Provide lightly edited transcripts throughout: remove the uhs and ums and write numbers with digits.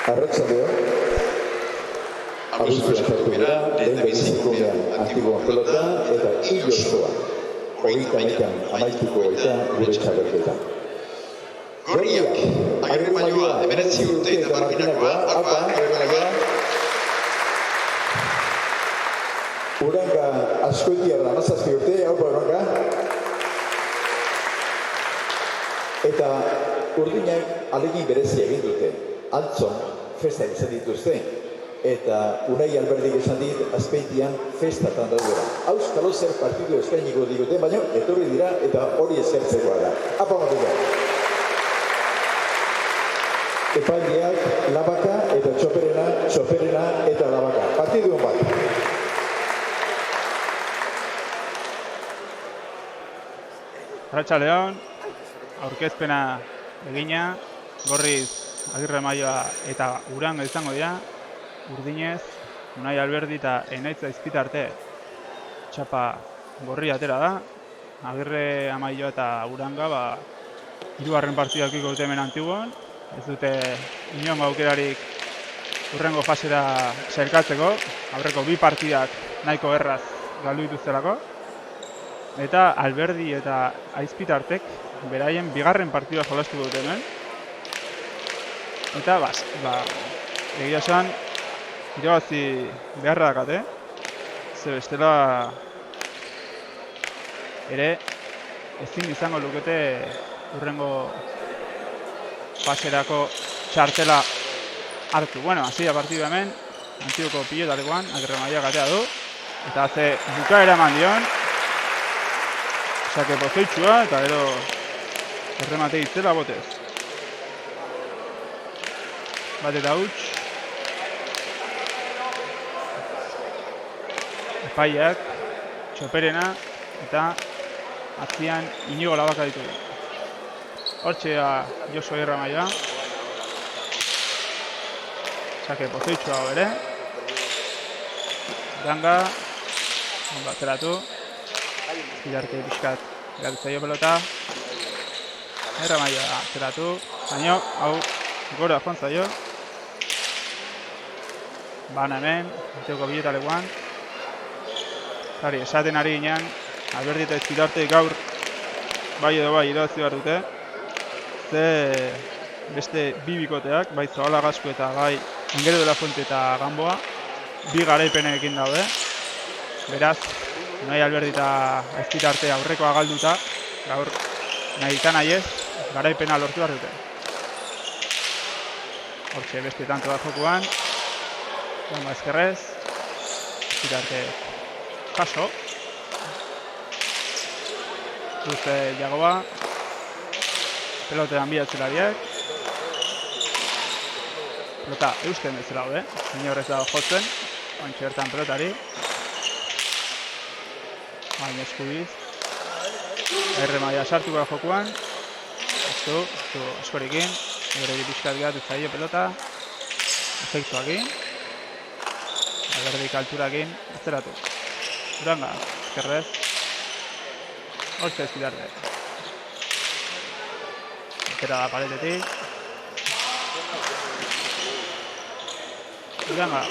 Arratsaldeon. Abuztuan sartu gara, lehen bizikunean aktiboan pelota eta ilozkoa. Hogeita mekan amaituko eta gure txaberketa. Gorriak, Agirre Maioa, 19 urte eta marginakoa, apa, Agirre Maioa. Uranga askoitia da, 17 urte, haupa Uranga. Eta urdinak alegin berezia egin dute. Altzon, festa izan dituzte. Eta Unai Alberdik esan dit, azpeitian festatan daudera. Auskalo zer partidu eskainiko digute, baina etorri dira eta hori eskertzekoa da. Apa matiko. Epaileak, Labaka eta Txoperena eta Labaka. Partidu hon bat. Arratsaldeon, aurkezpena egina, Gorriz, Agirre Maioa eta Uranga izango dira. Urdinez, Unai Alberdi eta Enaitz Azpitarte txapa gorri atera da. Agirre Maioa eta Uranga, hirugarren partida edukiko dute hemen Antiguan. Ez dute inongo aukerarik hurrengo fasera sailkatzeko. Aurreko bi partidak nahiko erraz galdu dituztelako. Eta Alberdi eta Azpitartek beraien bigarren partida jolastuko dute hemen. Eta egia esan irabazi beharra dakate. Ze bestela ere ezin izango lukete hurrengo faserako txartela hartu. Bueno, hasi da partida hemen, Antiguoko pilotarekoan, Agirre Maioak atea du. Eta ze bukaera eman dion. Sake pozoitsua eta gero erremate itzela botez. Bat eta huts. Epaiak, Txoperena eta atzian Inigo Labaka ditugu. Hortxe da Josu Agirre Maioa. Sake pozoitsua bere. Uranga, batzeratu. Zidarte pixkat galtzaio pelota. Agirre Maioa atzeratu. Baina, hau, gora jontzaio. Bana hemen, Antiguoko biletalekuan. Zari, esaten ari ginean, Alberdi eta Azpitarte gaur bai edo bai irabazi behar dute. Ze beste bi bikoteak, bai Zabala Gasku eta bai Engero de la Fuente eta Gamboa, bi garaipenekin daude. Beraz, Unai Alberdi eta Azpitarte aurrekoa galduta, gaur nahi eta nahi ez, garaipena lortu behar dute. Hortxe beste tanto da jokuan. Gamba ezkerrez. Azpitarte kaso. Duzte Jagoba. Pelotean bi atzelariak. Pelota eusten bezala daude. Inor ez dago jotzen. Ointxe bertan pelotari. Baina eskubiz. Agirre Maioa sartuko da jokuan. Estu askorikin. Egoregi pixkat gehatu zaio pelota. Efektuakin. Alberdik alturakin. Atzeratu. Uranga, ezkerrez. Hortze Azpitarte. Atera da paletetik. Uranga.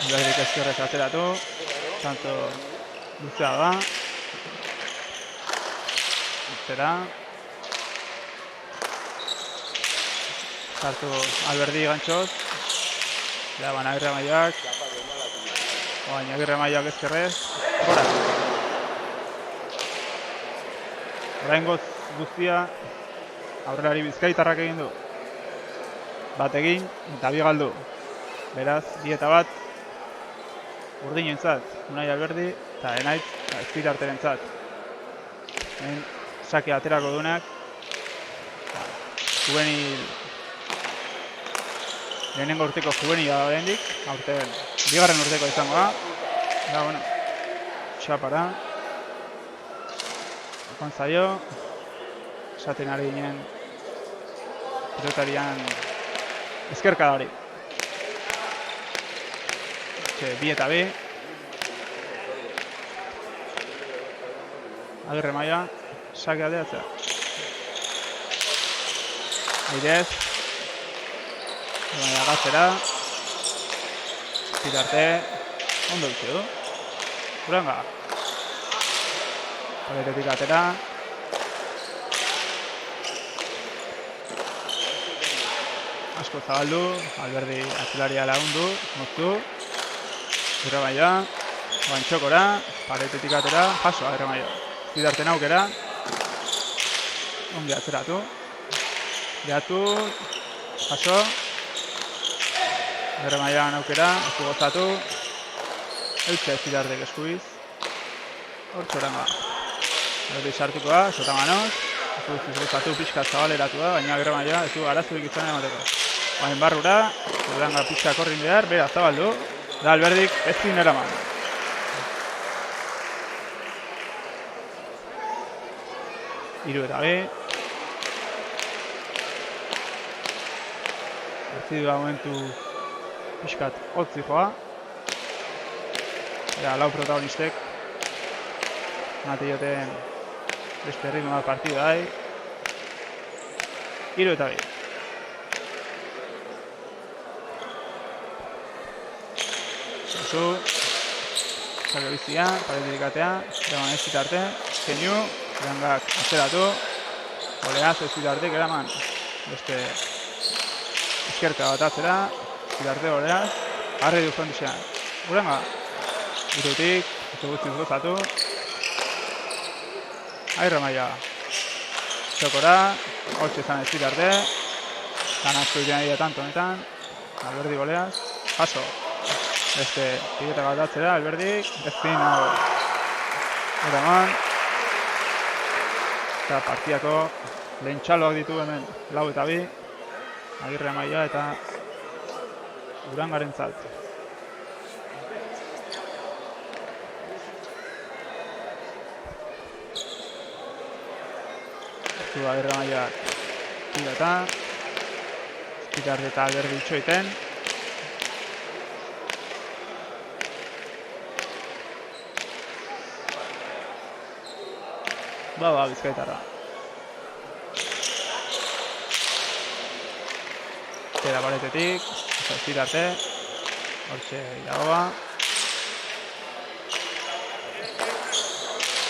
Alberdik ezkerrez atzeratu. Tanto luzea da. Atzera. Sartu Alberdi gantxoz. Ja, baina Agirre Maioak. Baina Agirre Maioak ezkerrez. Gora. Oraingoz guztia aurrelari bizkaitarrak egin du. Bat egin eta bi galdu. Beraz, 2 eta 1 urdinentzat, Unai Alberdi eta Enaitz Azpitarterentzat. Hemen sake aterako duenak. Juvenil lehenengo urteko juvenila da oraindik, aurten bigarren urteko izango da. Da, bueno, txapara. Okon zaio. Esaten ari ginen pilotarian ezkerka da hori. 2 eta 2. Agirre Maioa, sake aldeatzea. Airez. Baina gatzera. Zitarte. Ondo bitxe du. Uranga. Paretetik atera. Asko zabaldu. Alberdi atzelaria lagundu. Moztu. Irramaia. Bantxokora. Paretetik atera. Jaso Irramaia. Zidarten aukera. Ongi atzeratu. Beatu. Jaso. Irramaian aukera. Ez du gozatu. Eutxe Zidardek eskuiz. Hortxe Uranga. Alberdi sartukoa. Sotamanoz. Ez du gozatu pixka zabaleratu da. Baina Irramaia ez du arazurik izan emateko. Baina barrura. Uranga pixka korrin behar. Bera zabaldu. Da Alberdik ezin eraman. Hiru eta bi. Zidua momentu pixkat hotzi joa. Lau protagonistek matioten beste ritmo bat partidu dai. Hiru eta bi. Oso Zake bizia, paretetik atea. Eraman ez zitarte. Keinu, Urangak atzeratu. Oleaz ez zitartek eraman. Beste eskerka bat atzera. Zitarte Oleaz. Arre du frontixean. Uranga. Irutik, ez gutxiz gozatu. Irramaia. Txokora. Hortxe zan ez zitarte. Zan asko iten ari da tanto honetan. Alberdi Oleaz. Jaso. Beste pilota bat atzera, Alberdik. Ezin hau. Eraman. Eta partiako lehen txaloak ditu hemen 4 eta 2. Agirre Amaia eta Urangaren zat. Zua Agirre Amaia pilota. Zpitarde eta Alberdi itxoiten. Bizkaitarra. Tera paretetik, zitarte, hortxe iragoa.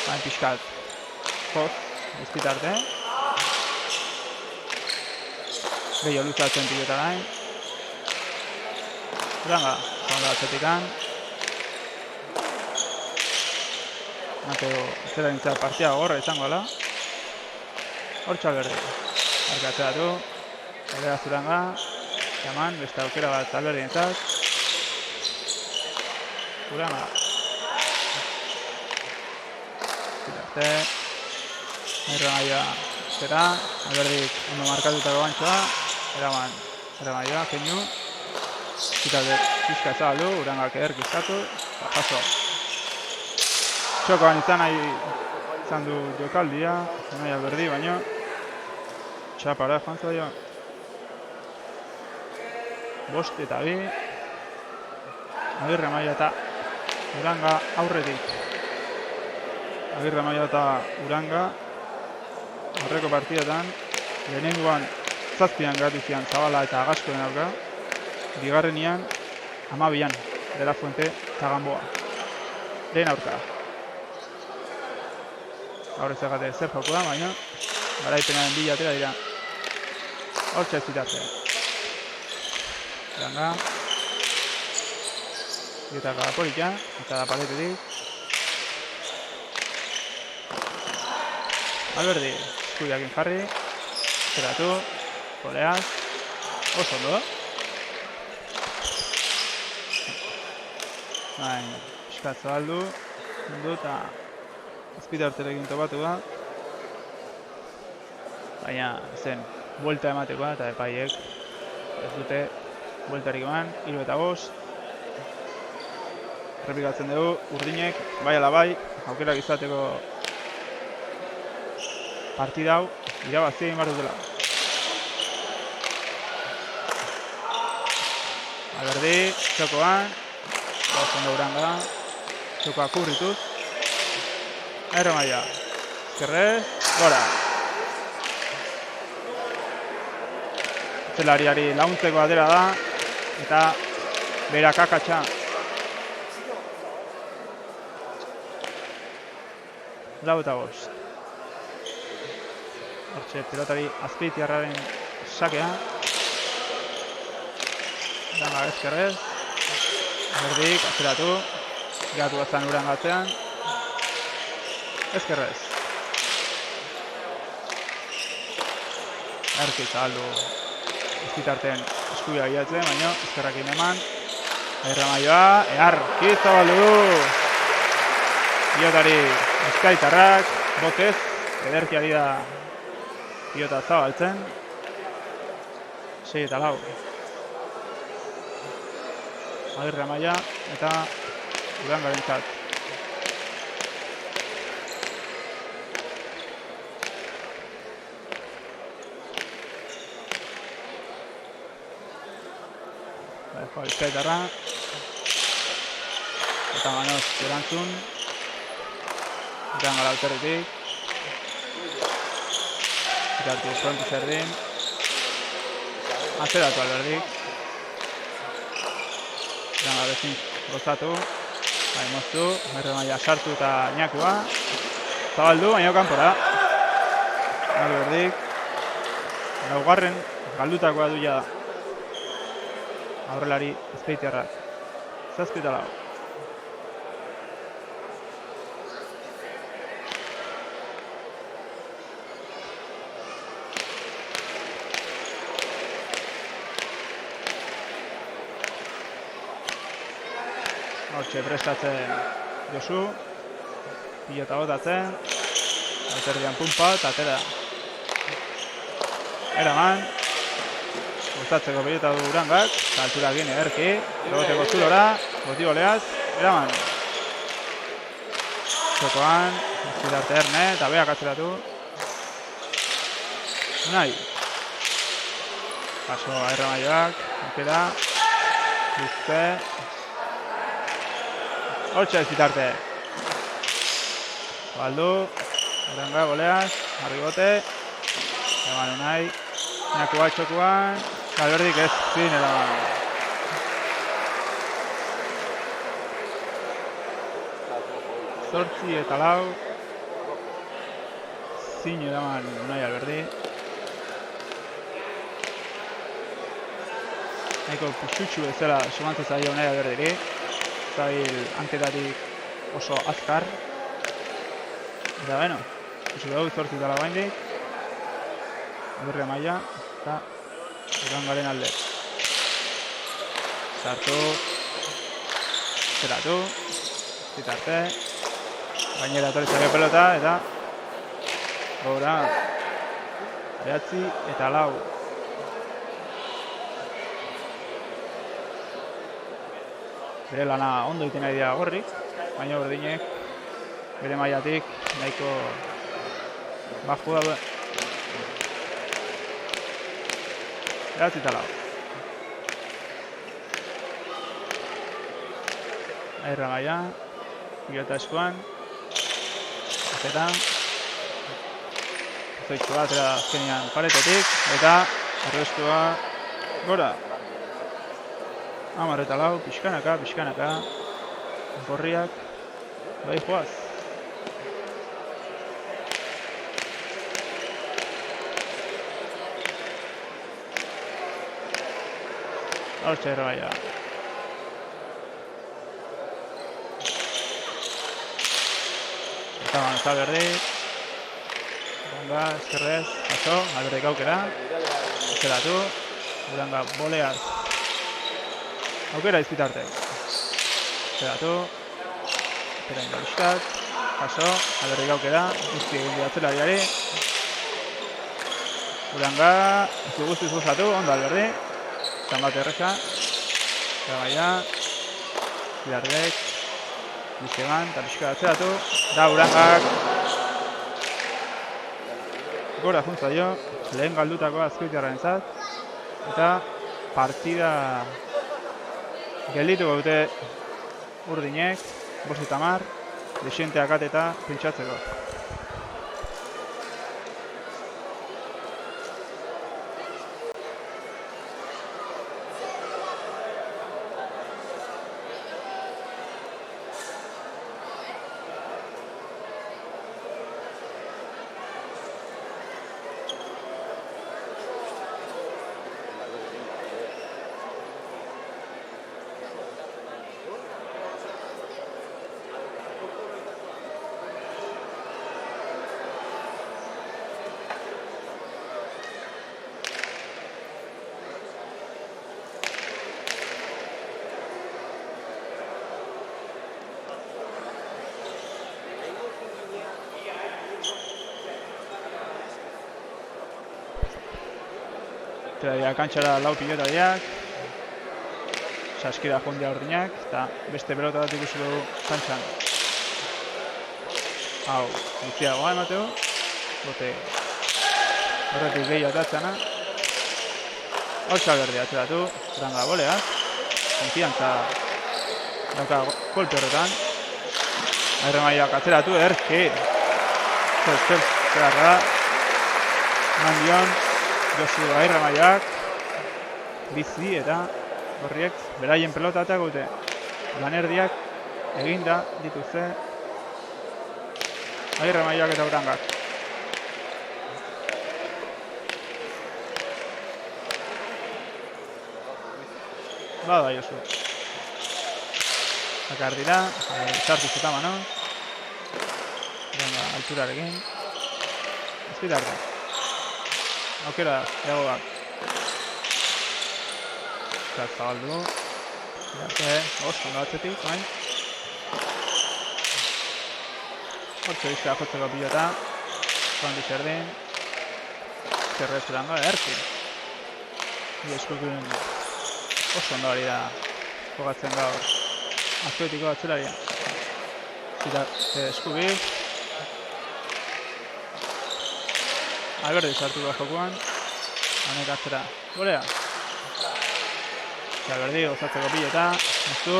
Bain pixkat, joz, bizkitarte. Gehiago luzatzen pilota gain. Uranga, zonda atzetikan. Mateo, zera nintzat partia gorra izango ala. Hortxe Alberdi. Arkatzea du. Alberaz Uranga. Jaman, beste aukera bat Alberdi nintzat. Uranga. Zitarte. Irramaia zera. Alberdik ondo markatutako bantxoa. Eraman. Irramaia, keinu. Zitarte pixka zabaldu. Urangak ederkizkatu. Jaso. Txokoan izan du jokaldia, nahi Alberdi, baina txapara joan zaio. 5 eta 2. Agirre Amaia eta Uranga aurretik. Agirre Amaia eta Uranga aurreko partidetan lehenengoan 7 geratu zian Zabala eta Gaskoen aurka. Bigarrenian 12an De La Fuente eta Gamboa. Lehen aurka. Gaur ez egate zer jokoa, baina garaipenaren bila atera dira. Hortxe ez zitarte. Uranga. Gietaka politia, eta da paletetik. Alberdi, eskudiakin jarri. Zeratu, Oleaz. Oso ondo. Bain, piskat zabaldu. Mundu eta Azpitarterekin topatu da. Baina zen, buelta ematekoa eta epaiek ez dute bueltarik eman. 3 eta 5. Errepikatzen dugu, urdinek, bai ala bai, aukerak izateko partida hau irabazi egin behar dutela. Alberdi, txokoan, ondo Uranga, txokoa kurrituz. Irramaia, ezkerrez, gora. atzelariari launtzeko atera da, eta berak akatsa. Lau eta bost. Hortxe, pilotari Azpeitiarraren sakea. Uranga ezkerrez. Berdik, atzeratu. Geratu bazan Uranga atzean. Ezkerrez. Erki zabaldu izkitarten eskubia bilatzen, baina ezkerrakin eman. Airra maioa, Erki zabaldu du. Pilotari Azkaitarrak, botez, ederki ari da pilota zabaltzen. 6 eta 4. Agirre maia eta Urangarentzat. Bizkaitarra. Eta Manoz erantzun. Uranga lauterritik. Ikartu frontu zerdin. Atzeratu alberdik. Uranga bezin gozatu. Bai, moztu. Erremaia sartu eta Ñakua. Zabaldu, baina kanpora. Alberdik. Laugarren galdutakoa du ja. Aurrelari Azpeitiarrak. 7 eta 4. Hortxe prestatzen Josu. Pilota botatzen. Alterdian pumpa eta atera. Eraman. Gustatzeko pilota du Urangak. Eta altura gine Erki. Logoteko zulora. Boti goleaz. Eraman. Txokoan. Azkidarte Erne. Eta beak atzeratu. Nahi. Paso Airra maioak. Aukera. Luzte. Hortxe ezkitarte. Baldu. Uranga goleaz. Arribote. Eman unai. Ñakua txokuan. Alberdik ez zin eraman. Zortzi eta 4. Zin eraman unai Alberdi. Nahiko pixutxu bezala sumantzen zaio unai Alberdiri. Zabil anketatik oso azkar. Eta beno, ikusi dugu 8 eta 4 baindik. Agirre maia eta Urangaren alde. Sartu. Zeratu. Zitarte. Gainera etorri pelota eta gora 9 eta 4. Bere lana ondo iten nahi dira Gorrik, baina berdinek bere mailatik nahiko baju daude. 9 eta 4. Airra maia, pilota eskuan, eta zoitzua atera azkenean paretetik, eta arrestua gora. 10 eta 4, pixkanaka, Gorriak bai joaz. Hortxe Airra maia. Eta Manza berdik. Uranga, ezkerrez, paso, Alberdik aukera. Zeratu, Uranga boleaz. Aukera izpitarte. Zeratu, zera indabiskat, paso, Alberdik aukera, guzti egin diatzelariari. Uranga, ez du guztiz gozatu, ondo Alberdi. Zan bat erreza. Zera maia, Zidardek. Bizkeman, eta pixka atzeratu, da Urangak gora juntza dio, lehen galdutako Azkoitiarrarentzat, eta partida geldituko dute urdinek, 5 eta 10, desienteak ateta pentsatzeko. Zera kantxara lau pilotariak. Saskira jondia urdinak, eta beste pelota bat ikusi dugu kantxan. Hau, gutxiagoa emateu. Bote horretik gehi atatzena. Hortza berdi atzeratu, Uranga goleaz. Konfiantza dauka kolpe horretan. Airremaiak atzeratu, erki. Zerra. Mandion, Josu Airremaiak. Bizi eta horriek beraien pelota eta gute. Lanerdiak eginda dituzte. Airremaiak eta Urangak. Bada Josu. Akar dira, sartu zuta mano. Venga, alturarekin. Ez bitarra. Aukera, egoak. Zabaldu. Oso, batzetik, bain. Hortze bizka jotzeko pilota. Kondi zerdin. Zerrez Uranga, erki. Eskukin oso ondo hori da jogatzen gaur. Azkoetiko atzelaria. Zita eskubiz. Alberdi sartuko jokuan. Hanek atzera. Golea. Alberdi gozatzeko pilota. Muztu.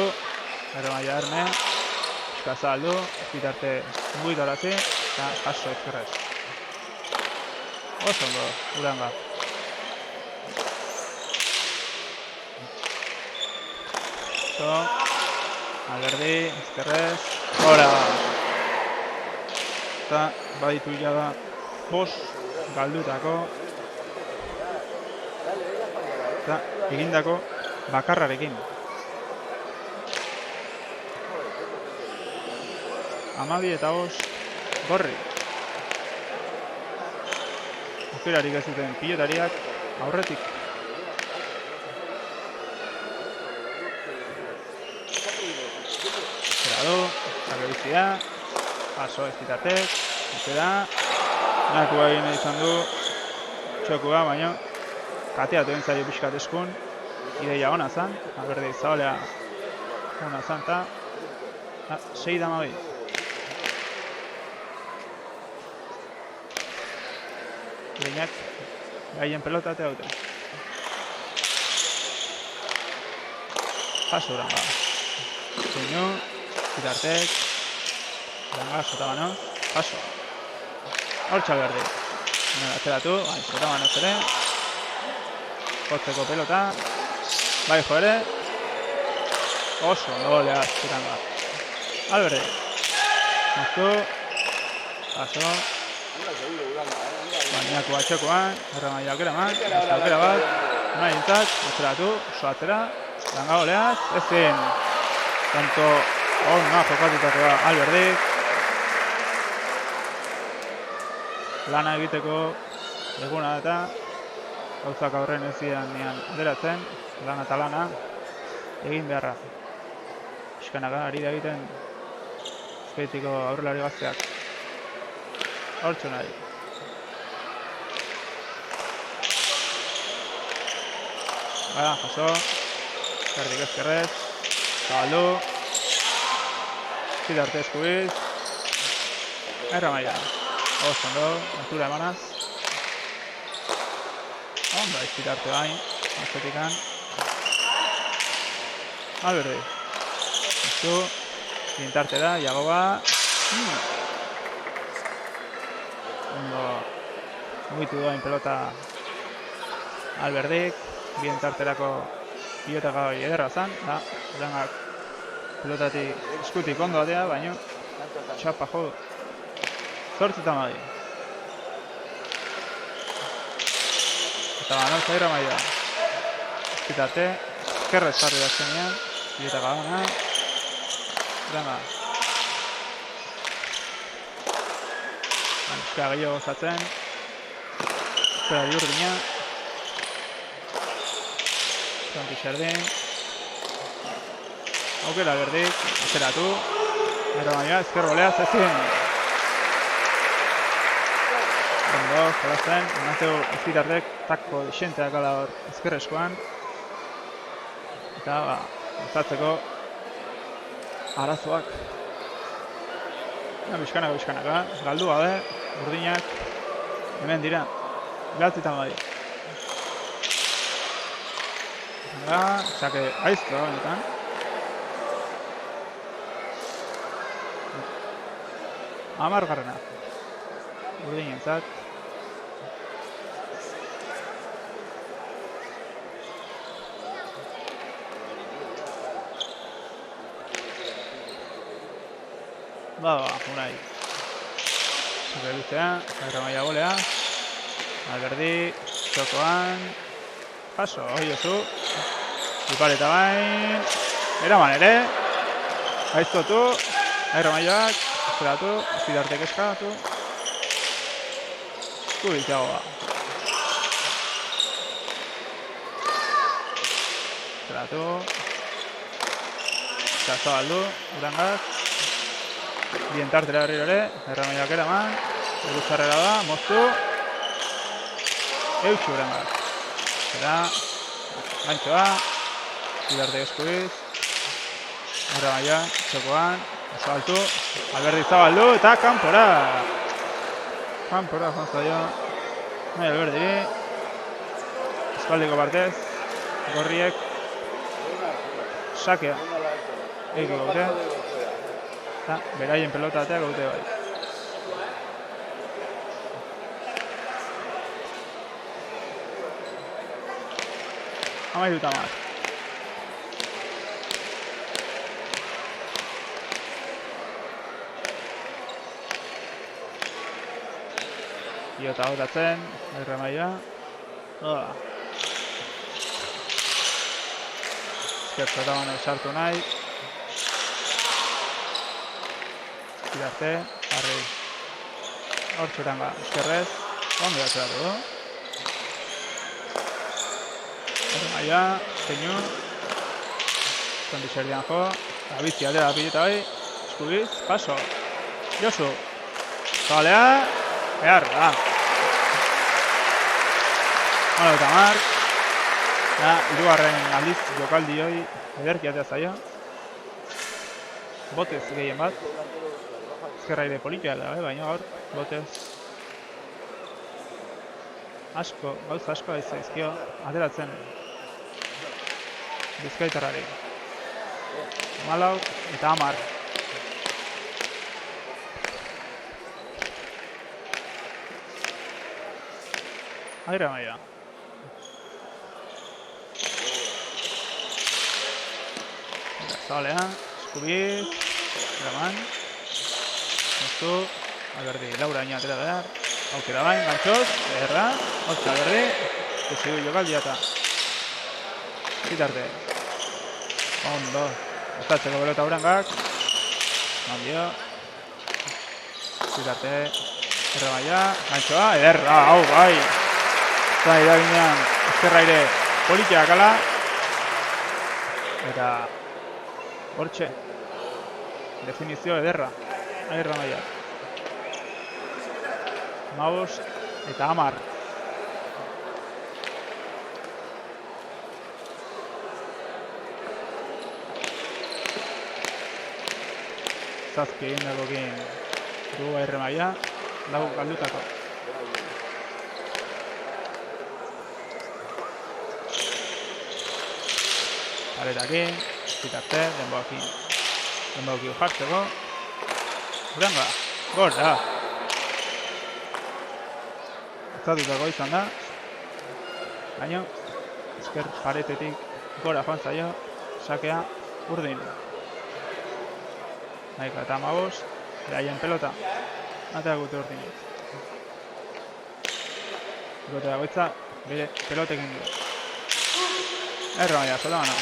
Airremaia Erne. Eskazabaldu. Bitarte mugitu horazi. Eta jaso ezkerrez. Oso ondo Uranga. Alberdi, ezkerrez, gora! Eta baditu jada bos galdutako eta egindako bakarrarekin. 12 eta 5 gorri. Aukerarik ez zuten pilotariak aurretik. Agabizia, paso ez bitartek, da, nakua egin izan du txokua, baina kateatu egin zaio pixkat eskun, ideia ona zan, Alberdi zabalea ona zan, eta 6-12. Leinak gaien pelota eta dute. Paso Uranga. Zeinu, bitartek, Uranga, Sotabano, paso. Hortza Alberdi. Atzeratu, Sotabano ere. Jotzeko pelota. Bai jo ere. Oso, golea, Uranga. Alberdi. Moztu. Paso. Bainako batxokoan, Airremaia aukera eman, aukera bat, nahi dintzat, atzeratu, oso atzera, Uranga goleaz, ezin, tanto ona jokatutako da Alberdik, lana egiteko eguna eta gauzak aurren ez zidan nian aderatzen, lana eta lana egin beharra. Piskanaka ari da egiten Azpeitiko aurrelari gazteak. Hortzu nahi. Bara, jaso. Erdik ezkerrez. Zabaldu. Zidarte eskubiz. Airremaia. Oso ondo, altura emanaz. Ondo izpitarte bain, aztetikan. Alberdi. Estu. Bintarte da, Jagoba. Ondo mugitu doain pelota Alberdik. Bientarterako pilotaka hori ederra zan. Urangak pelotatik eskutik ondo atea, baina txapa jo. 8-12. Eta banau zaira maia. Ezkitate, ezkerrez jarri da zenean. Pilotaka ona. Uranga. Euskara gehiago gozatzen. Zera diurdina. Zonti xerdin. Aukera Alberdik, atzeratu. Airremaia, ezker golea, zezin. Ondo, jolasten, Ignacio Azpitartek tako desenteak ala hor ezkerreskoan. Eta, gozatzeko arazoak. Bizkanaka, galdu gabe, urdinak hemen dira, galtzitan bai. Txake aizto, honetan. Amargarrena. Urdinentzat. Unai. Zure luzea, Agirre Maia golea. Alberdi, txokoan. Paso, hoi oso. Ipaleta bain. Eraman ere. Aiztotu. Agirre Maiak. Esperatu. Azpitartek eskatu. Eskubiltzagoa. Esperatu. Zazabaldu. Urangaz. Bien tartera berriro ere, Erramaiak eraman, Eruzarrera da, moztu, Eutxu urangak. Zera, gantxoa, Zidarte eskuiz, Erramaia, txokoan, oso altu, Alberdi zabaldu eta kanpora. Kanpora, joan zaio, nahi Alberdi, espaldiko partez, gorriek, sakea, eiko gaute. Eta beraien pelota ateak gaute bai. Amairu tamar. Iota hautatzen, Agirre Maia. Ezkertzatamano sartu nahi. Zidarte, harri. Hortxuranga, eskerrez. Ondo datzeratu du. Agirre Maia, Zeinu. Kondizerdian jo. Abizi aldera pileta bai. Eskubiz, paso. Josu. Zabalea. Behar, da. Malo eta mar. Hirugarren aldiz jokaldi hoi ederki atea zaio. Botez gehien bat. Ezkerraire politia da, baina gaur, botez. Gauza asko ez zaizkio, ateratzen. Bizkaitarrari. 14 eta 10. Agirre Maia. Zabalea, eskubiz, eraman. Moztu, Alberdi, Laura baina atera behar. Aukera bain, gantxoz, erra, hortza Alberdi. Ezi du jokaldia eta Zidarte. Ondo, ostatzeko pelota urangak. Mandio. Zidarte, Agirre Maia, gantxoa, ederra, hau bai. Zai da ginean, ezkerraire politiak ala. Eta hortxe, definizio ederra, Agirre Maia. 15 eta 10. Zazpi egin dagokin du Agirre Maia, lau galdutako. Paretakin, Zidarte, denboakin jartzeko. Uranga, gorra. Zazutako izan da. Baina, ezker paretetik gora joan zaio, sakea urdin. Naika eta 15, beraien pelota. Atea gute urdin. Gote dagoitza, bere pelotekin du. Agirre Maia, zola gana.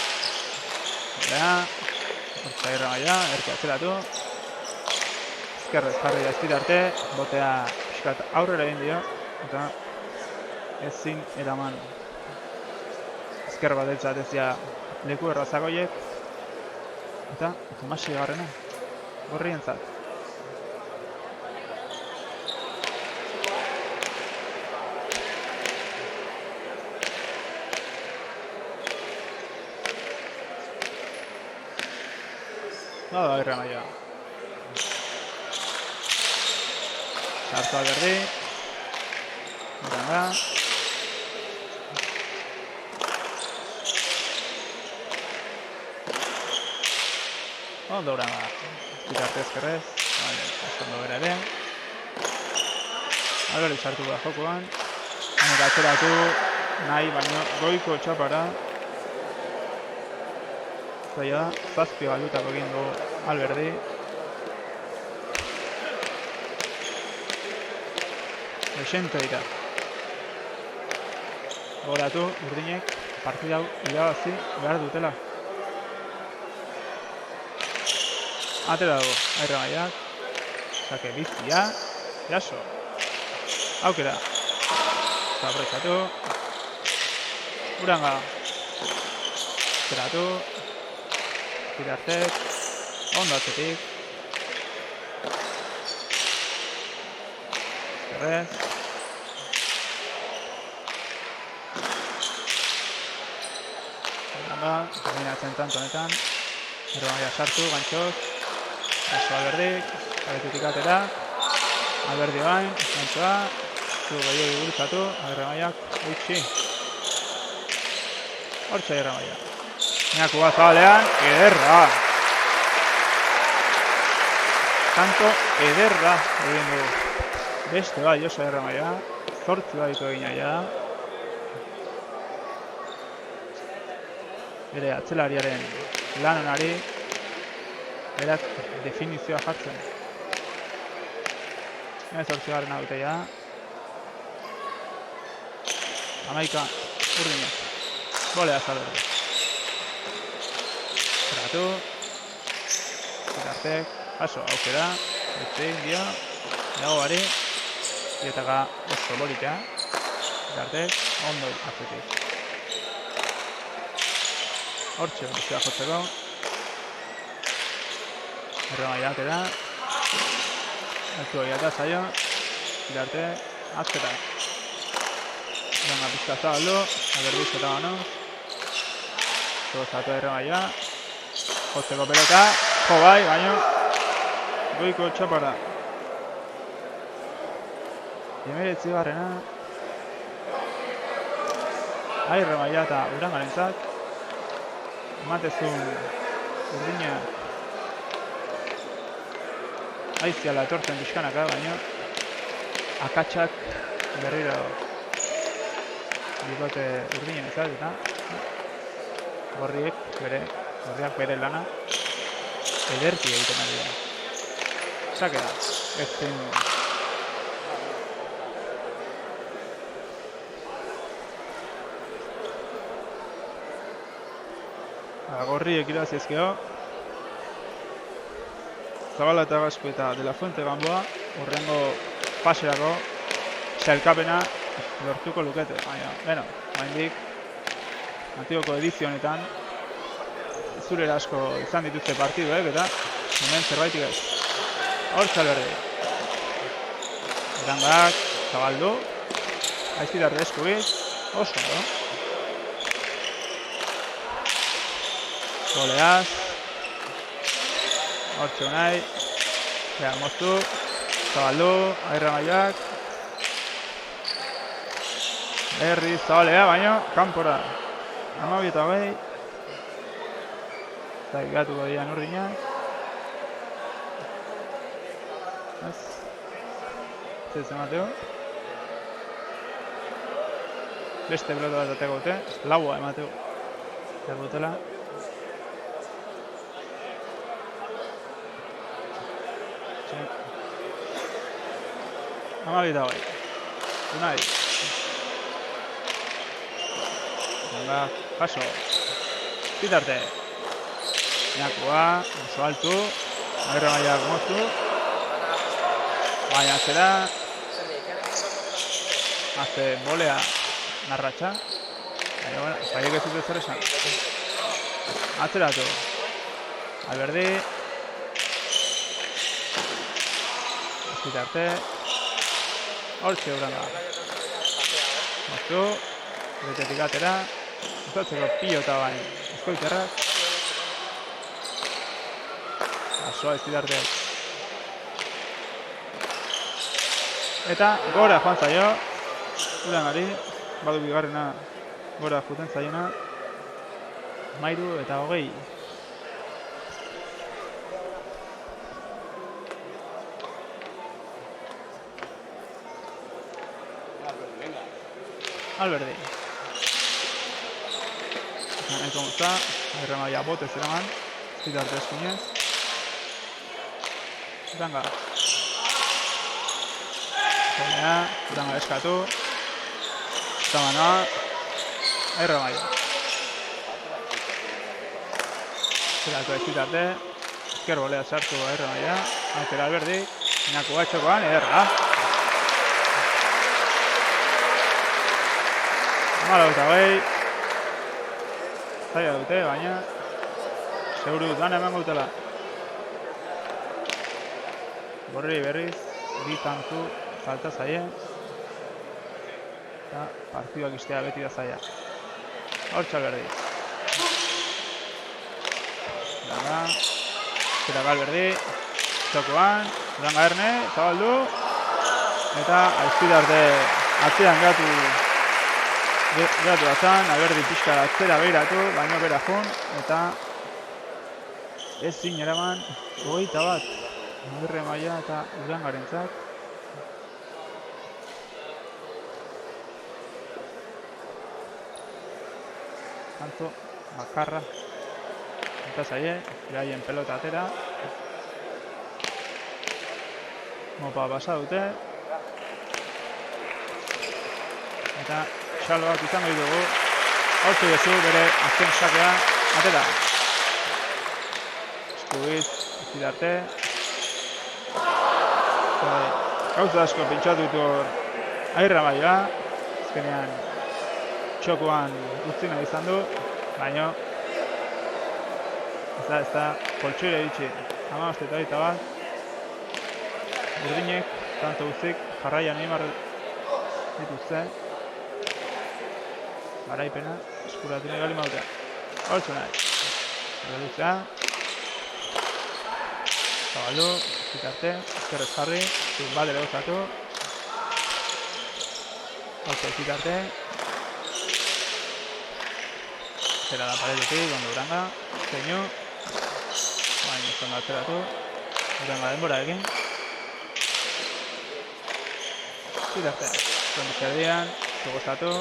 Hortza Agirre Maia, erki atzeratu. Ezkerrez jarri da Zidarte, botea pixkat aurrera egin dio. Eta ezin eraman. Ezker bat eltzatezia leku errazagoiek. Eta 16 garrena. Gorrientzat. Bada Agirre Maia. Sartu Alberdi. Uranga. Ondo Uranga. Bitarte ezkerrez. Ondo bera ere. Alberdi sartu da jokoan. Hanek atzeratu nahi, baino goiko txapara. Zaila da, zazpi galdutako egin du Alberdi. Exente dira. Gogoratu, urdinek partida hau irabazi behar dutela. Atera dugu, Agirre Maiak. Sake bizia, jaso. Aukera. Zabrezatu. Uranga. Zeratu. Bitartek. Ondo atzetik. Zerrez. Uranga. Terminatzen tanto honetan. Agirre Maia sartu, gantxoz. Eso Alberdik. Abetutik atera. Alberdi bain, gantxoa. Zu gehiagi bultzatu, Agirre Maiak utxi. Hortxe Agirre Maia. Iñakua zabalean, ederra. Kanto ederra egin du. Beste bai oso Agirre Maia. Zortzi baditu egin aia da. Bere atzelariaren lan onari. Berak definizioa jartzen. Ez hortzigarren aguteia da. 11 urdinak. Bolea Alberdi. Zeratu. Bitartek. Aso, aukera. Etzein dio. Dago bari. Dietaka oso bolitea. Bitartek. Ondo atzetik. Hortxe, bizia jotzeko. Agirre Maiak eda. Altu egiata zaio. Bitarte. Azketa. Uranga pizka zabaldu. Alberdi zeta gano. Zatu Agirre Maia. Jotzeko pelota. Jo bai, baino. Goiko txapara. 19 garrena. Agirre Maia eta Urangarentzat. Ematezun urdina aiziala etortzen pixkanaka, baina akatsak berriro bikote urdinen ezat, eta gorriak bere lana ederki egiten ari da. Sakera, ez zen gorriek irabaziezkeo. Zabala eta Gasco eta De La Fuente Gamboa urrengo paserako sailkapena lortuko lukete. Baina, bueno, oraindik antigoko edizio honetan zurera asko izan dituzte partiduek eta hemen zerbaitik ez. Hortz Alberdi. Urangak zabaldu. Aizpitarre eskubiz. Oso, no? Goleaz. Hortxe unai. Ea, moztu. Zabaldu. Agirre Maiak. Herri zabalea, baino, kanpora. 12:20. Zaigatuko dian urdinak. Ez. Ez emateo. Beste pelota bat ateko dute. Laua emateo. Zer dutela. Amabita bai. Unai. Venga, paso. Bitarte. Iñakua, oso altu. Agirre Maiak moztu. Baina zera. Hace bolea narratxa. Baina, bueno, zaiek ez dute zer esan. Atzeratu. Alberdi. Bitarte. Hortxe Uranga. Moztu. Betetik atera. Uzatzeko pilota bain. Eskoiterrak. Osoa izpitarteak. Eta gora joan zaio. Urangari, badu bigarrena gora juten zaiona. 13 eta 20. Alberdi. Nahiko mozta, Agirre Maia botez eraman, zitarte eskinez. Uranga. Uranga eskatu. Zamanoa. Agirre Maia. Zerako ezitarte. Ezker bolea sartu Agirre Maia. Aukera Alberdi. Inaku batxokoan, ederra. Malo eta behi. Zaila dute, baina seguru dutan eman gautela. Gorri berriz, bi tantu falta zaie. Eta partiduak istea beti da zaila. Hortxe Alberdi. Uranga. Zerak Alberdi. Txokoan. Uranga Erne. Zabaldu. Eta aizpidarte atzean geratu azan, Alberdi pixka atzera behiratu, baino bera jun, eta ezin eraman 21 Agirre Maia eta Urangarentzat. Tanto bakarra eta zaie, beraien pelota atera. Mopa basa dute. Eta Xaloak izango dugu. Hortzu dezu bere azken sakea atera. Eskubiz, izidarte. Gauza asko pentsatu ditu hor Agirre Maia. Azkenean txokoan utzi nahi izan du, baina ez da poltsoira iritsi. 15 eta 21. Urdinek, tanto guztik, jarraian Neymar dituzte. Garaipena, eskuratu nahi gali mautea. Hortzu nahi. Erredutzea. Zabaldu, zitarte, ezkerrez jarri, badere gozatu. Hortzu zitarte. Zera da paredetik, ondo Uranga. Zeinu. Baina ez ondo atzeratu. Uranga denbora egin. Zitarte. Zondo zerdian, zugozatu.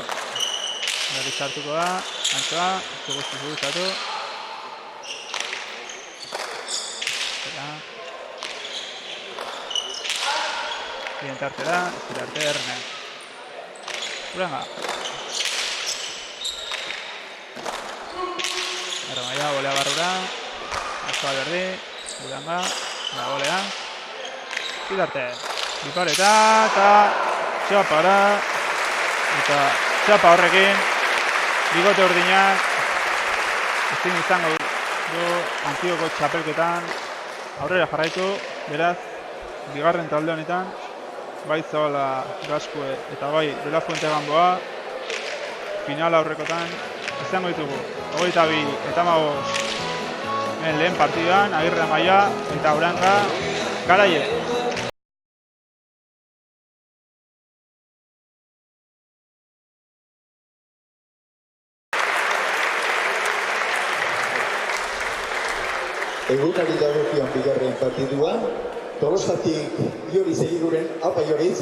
Berriz hartuko da, antzoa, zuguztu. Eta bien tarte da, zirarte Erne. Uranga. Agirre Maia, bolea barrura. Antzoa Alberdi, Uranga, la bolea. Zirarte, bipareta eta txapara. Eta txapa horrekin, bigote urdinak, ezin izango du Antigoko txapelketan aurrera jarraitu, beraz, bigarren talde honetan, bai Zabala Gaskue eta bai De La Fuente Gamboa, final aurrekotan izango ditugu. 22 eta 15 lehen partidan, Agirre Maia eta Uranga garaie. Egunari dagokion bigarren partidua, Tolosatik Ioriz Egiguren, apa Ioriz.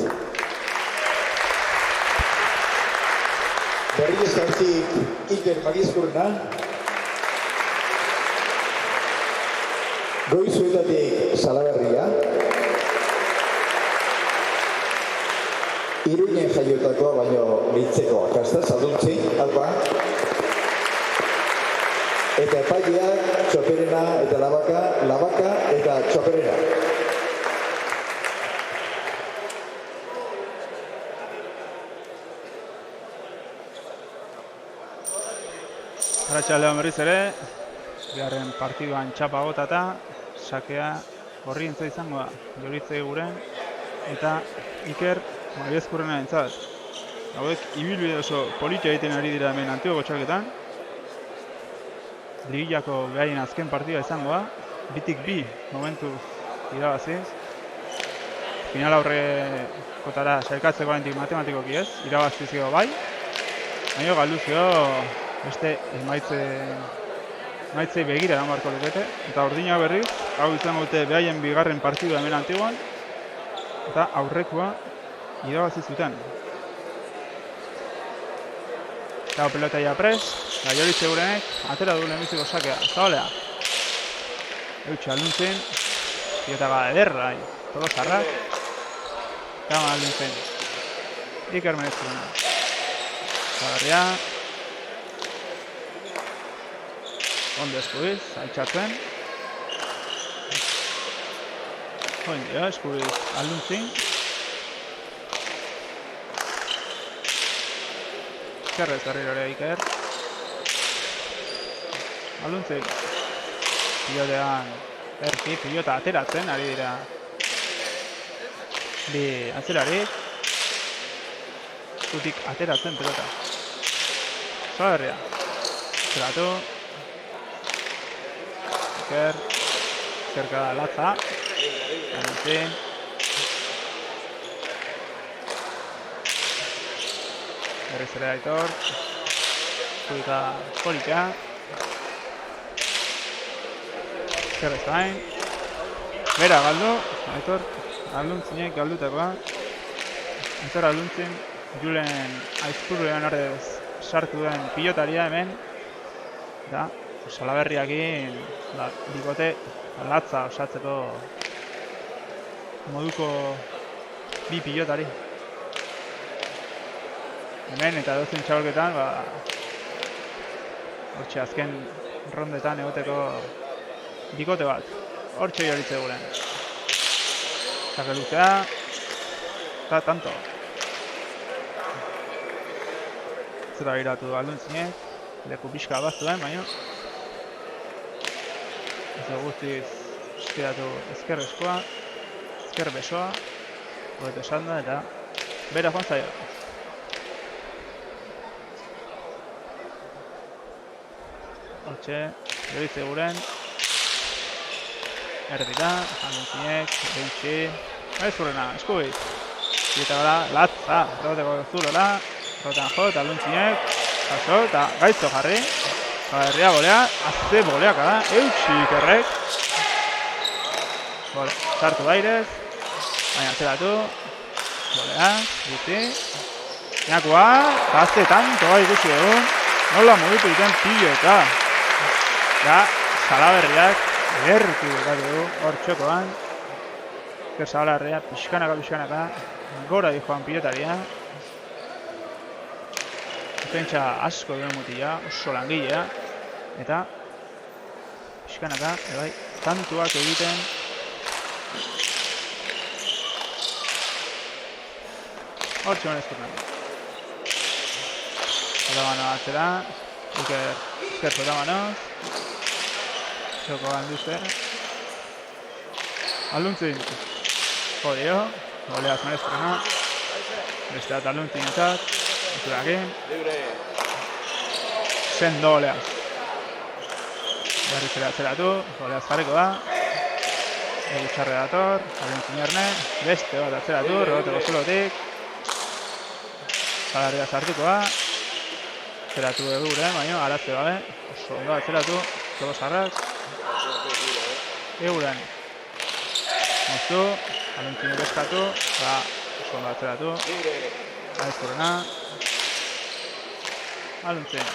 Berriz Gantzik Iker Magizkurna. Goizuetatik Salaberria. Iruinen jaiotakoa baino Litzeko akasta, Salduntzi, alba. Eta epaileak Txoperena eta Labaka eta Txoperena. Arratsaldeon berriz ere, bigarren partiduan txapa botata, sakea Gorrientza izango da, Joritze Eguren eta Iker Magizkurrena entzat. Hauek ibilbide oso politia egiten ari dira hemen Antigoko txapelketan. Ligillako behaien azken partida izango da, bitik bi momentuz irabaziz. Final aurrekotara sailkatzeko oraindik matematikoki ez, irabaziz gero bai. Baina galduzio beste emaitzei begira eman beharko lukete. Eta Urdina berriz, hau izango dute behaien bigarren partidua hemen Antiguan. Eta aurrekoa irabazi zuten. Eta pelota ia pres, Gaioritze gurenek, atera du lehenbiziko sakea, zabalea. Eutxe alduntzen, pilotaga ederra, todo zarrak. Kama alduntzen. Iker Menezurena. Zabarria. Ondo eskubiz, altxatzen. Oindio, eskubiz alduntzin. Eskerrez berriro ere Iker. Alduntzin. Pilotean erki, pilota ateratzen, ari dira bi atzelarik. Eskutik ateratzen pelota. Zaberria. Zeratu. Iker. Zerka latza. Alduntzin. Berriz ere Aitor. Eskutika polika. Zerrez gain. Bera galdu. Aitor. Alduntzainek galdutakoa. Aitor alduntzin. Julen Aizpurrean ordez sartu duen pilotaria hemen. Eta Salaberriakin bikote latza osatzeko moduko bi pilotari. Hemen eta dozen txabolketan, hortxe azken rondetan egoteko bikote bat. Hortxe Gaioritze guren. Zakeluzea, eta tanto. Zera giratu alduntzinek, leku pixka baztuen, baina ez guztiz estiratu ezker eskoa, ezker besoa, hobeto esan da, eta bera joan zaio. Hortxe, Gaioritze guren, erdira, alduntzinek, eutxi, Aizpurrena, eskubiz. Eta gara, latza, erroteko zulola, rotan jo, eta alduntzinek, jaso, eta gaizto jarri. Zaberria bolea, azte boleaka da, eutxi Ikerrek. Bole, sartu bairez, baina atzeratu, bolea, guzti. Inakoa, eta azte tantoa ikusi egun, nola mugitu duten pilota. Da, Salaberriak, ederki bukatu du, hor txokoan. Iker Salaberria, pixkanaka, gora dijoan pilotaria. Defentsa asko duen mutila, oso langilea. Eta pixkanaka, ebai, tantuak egiten. Hortxe Menezurena. Zotamano atzera, Iker Zotamanoz. Txoko handuzte. Alduntzin. Jodio, goleaz Menezurena. Beste bat alduntzin entzat. Zurakin. Sendo Oleaz. Berriz ere atzeratu, Oleaz jarriko da. Egutxarre dator, Alduntzin erne. Beste bat atzeratu, reboteko zulotik. Salaberria sartuko da. Atzeratu egure, baina aratze gabe. Oso ondo atzeratu, todo sarrak. Eguren. Moztu, Alduntzin eskatu, eta oso ondo atzeratu. Aizpurrena. Alduntzin.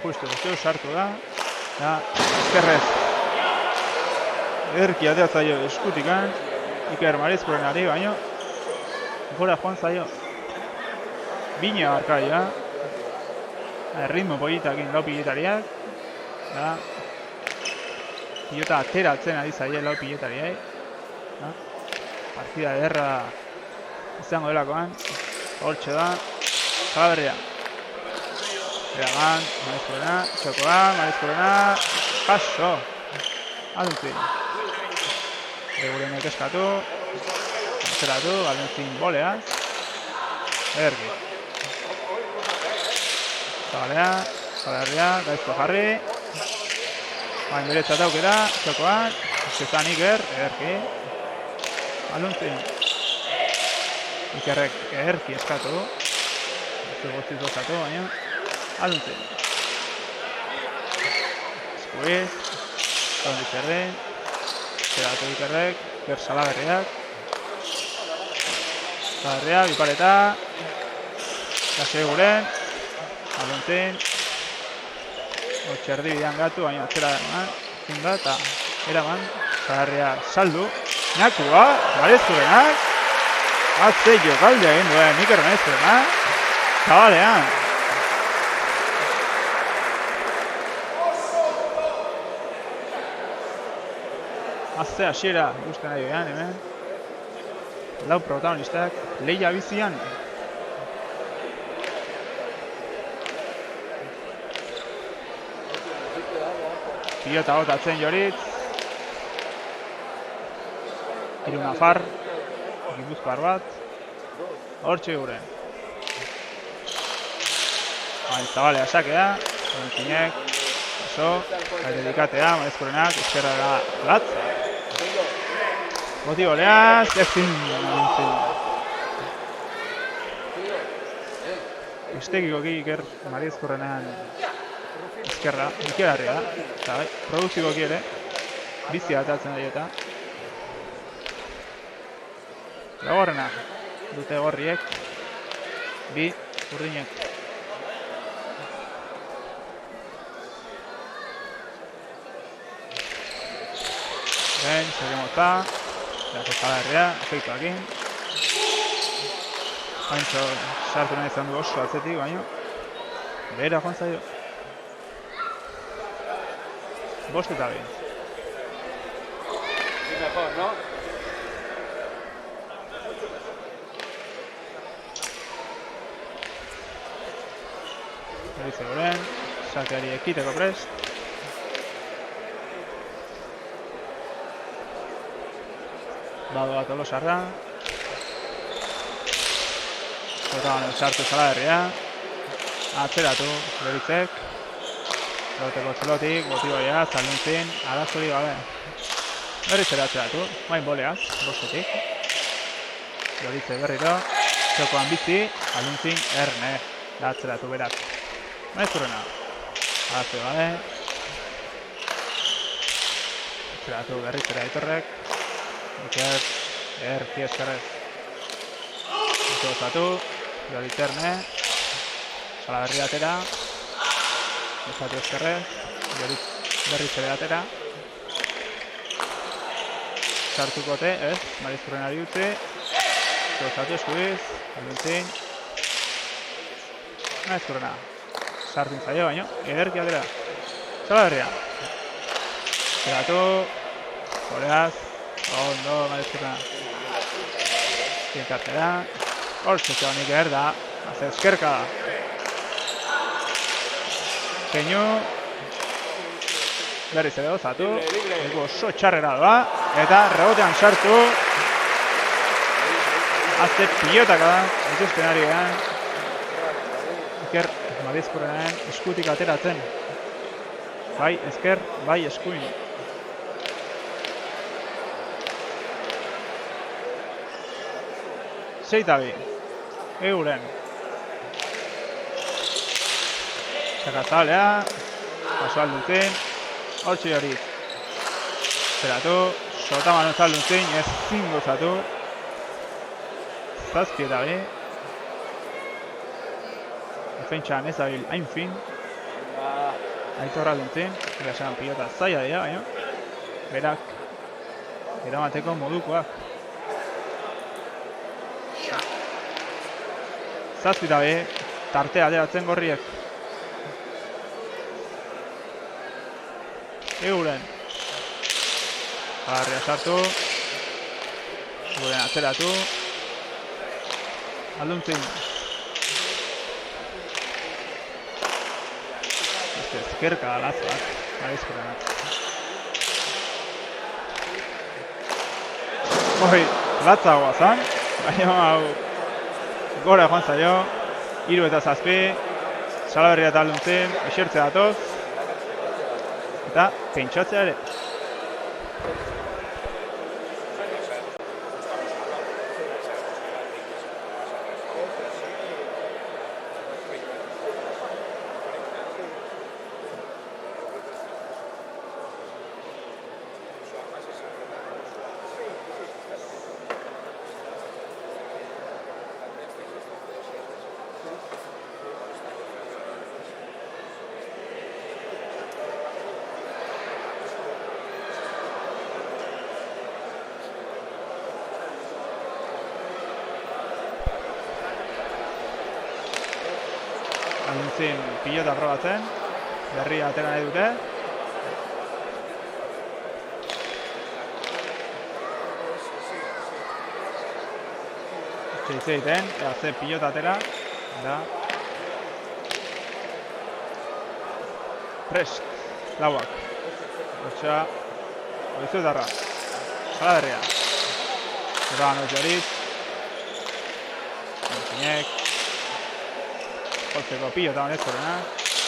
Justu sartu da. Eta ezkerrez. Ederki atea zaio eskutikan. Iker Menezurrenari baino. Gora joan zaio. Bina barkaia. Ritmo politakin lau pilotariak. Eta pilota ateratzen ari zaie lau pilotariai. Partida ederra izango delakoan. Hortxe da. Salaberria. Eragan, Menezurena, txokoa, Menezurena, jaso. Alduntzin. Egurenek eskatu. Atzeratu, Alduntzin boleaz. Ergi. Zabalea, Salaberria, gaizko jarri. Bain beretzat aukera, txokoan, eskezan Iker, ederki. Aluntzin. Ikerrek ederki eskatu. Ez gotziz gozatu, baina. Aluntzin. Eskuiz. Tondi zerdin. Zeratu Ikerrek, Iker Salaberriak. Salaberriak, ipareta. Kasei guren. Aluntzin. Otxerdi bidean gatu, baina atzera eman, zunda eta eraman, Salaberria saldu. Nakua, Marezkurenak, atze jokalde egin duen Iker Marezkurenak, zabalean. Azte hasiera ikusten ari gehan hemen. Lau protagonistak, lehia bizian. Pilota botatzen Joritz. Hiru nafar. Gipuzkoar bat. Hortxe gure. Zabalea sakea. Zinek. Oso. Dedikatea. Marezkurenak. Eskerra latz. Boti goleaz. Ezin. Estekikoki Iker Marezkurenean eskerra, Ikerarria da, eta bai, produktikoki ere, bizia atatzen da eta. Lagorrena, dute gorriek, bi urdinek. Ben, seguimota, Jase Salaberria, efektuakin. Pantxo sartu nahi izan du oso atzetik, baina behera joan zaio. Bost eta behin. Mejor, ¿no? Beritze guren, sakeari ekiteko prest. Bado bat olosarra. Zotagan sartu Salaberria. Atzeratu, Beritzek. Loteko zelotik, botiboia, zalduntzin, arazori gabe. Berriz ere atzeratu, bain boleaz, bostetik. Joritze berriro, txokoan bizi, aluntzin, erne, da atzeratu berak. Maezkurrena, arazori gabe. Atzeratu berriz ere aitorrek. Iker, erki eskerrez. Gozatu, Joritze erne. Salaberria atera. Ezatu eskerrez, berriz ere atera. Sartukote, ez, Marezkurenari utzi. Gozatu eskuiz, aluntzin. Marezkurena. Sartin zaio baino, ederki atera. Salaberria. Zeratu, goleaz, ondo Marezkurena. Zinkartera. Hortzetxo Iker da, haze eskerka da. Keinu, berriz ere gozatu, egu oso txarrera doa, eta rebotean sartu, azte pilotaka da, dituzten ari gehan, Iker Marezkurenaren eskutik ateratzen, bai esker, bai eskuin. Seitabi, euren. Zakatzalea, paso alduntzin, hortxe Joritz. Zeratu, sotaman alduntzin, ezin gozatu. Zazpi eta bi. Defentsan ez dabil hain fin. Aitorra alduntzin, erasan pilota zaila dira, baina. Berak, eramateko modukoak. Zazpi eta bi, tartea ateratzen gorriek. Euren. Salaberria sartu. Euren atzeratu. Alduntzin. Ezkerka da lazoak. Marezkurenak. Hori, latzagoa zan. Baina hau gora joan zaio. 3 eta 7. Salaberria eta alduntzin. Esertze datoz. eta pentsatzea ere. Aluntzin pilota probatzen, berria atera nahi dute. Itxe egiten, ze pilota atera, da. Prest, lauak. Hortxa, Oizuetarra, Salaberria. Zerran Oitxorit. Antzinek. Holtzeko pilota honezkorena,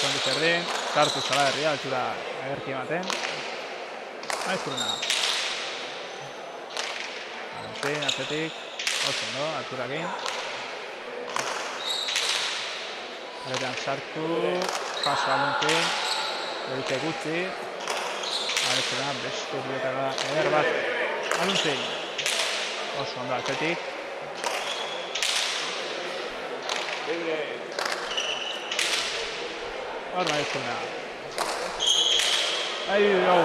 kondi zerdin, sartu Salaberria, altxura agerki ematen. Honezkorena. Alentzin, atzetik, hotzen do, altxurakin. Pelotean sartu, paso Alentzin, Beritek gutxi. Honezkorena, beste pilotara eder bat. Alentzin, oso ondo atzetik. Hor maizkuna.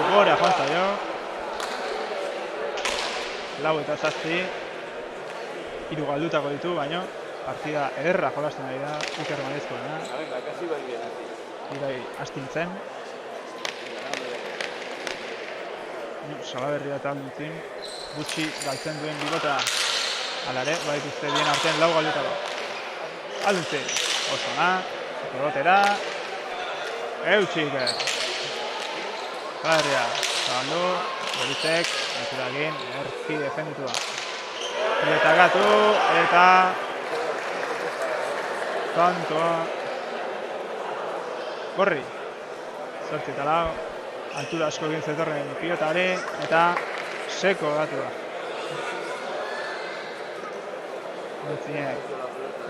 Gora joan zaio. Lau eta zazpi. Hiru galdutako ditu, baino partida ederra jolasten ari da Iker Maizkuna. Irai astintzen. Salaberria eta Aluntzin gutxi galtzen duen pilota. Hala ere, badituzte bien artean lau galdutako. Aluntzin, oso ona, rotera. Eutxik. Salaberria, zabaldu, Beritek, Altxurakin, erki defenditu da. Pilota gatu, eta kantoa. Gorri. Zortzi eta lau, altura asko egin zetorren pilota hori, eta seko gatu da. Altzinek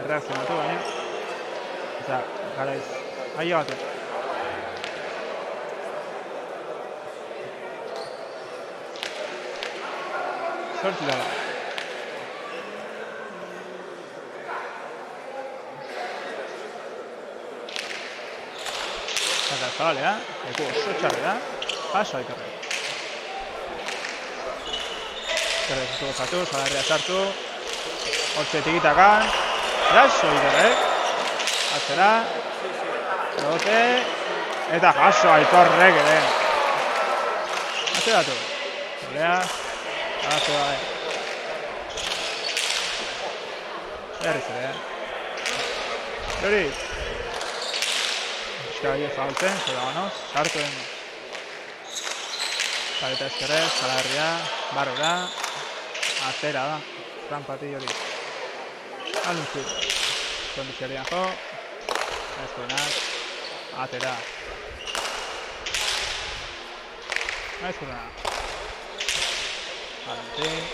erreakzionatu baina, eta garaiz, aio batu. Zortzi dala. Eta zabalea, eku oso txarrera, paso Ikerre. Ikerre zutu gozatu, Salaberria sartu, hortze tikitakan, jaso Ikerre. Atzera, egote, eta jaso Aitorrek ere. Atzeratu, Zalea. Arazo da, Berriz ere, Berriz. Euskal zabaltzen, zela ganoz, sartuen. Paleta eskerrez, Salaberria, barrura, atera da, trampati hori. Aluntzin, kondizioarian jo, Maizkunak, atera. Maizkunak. Alentzin,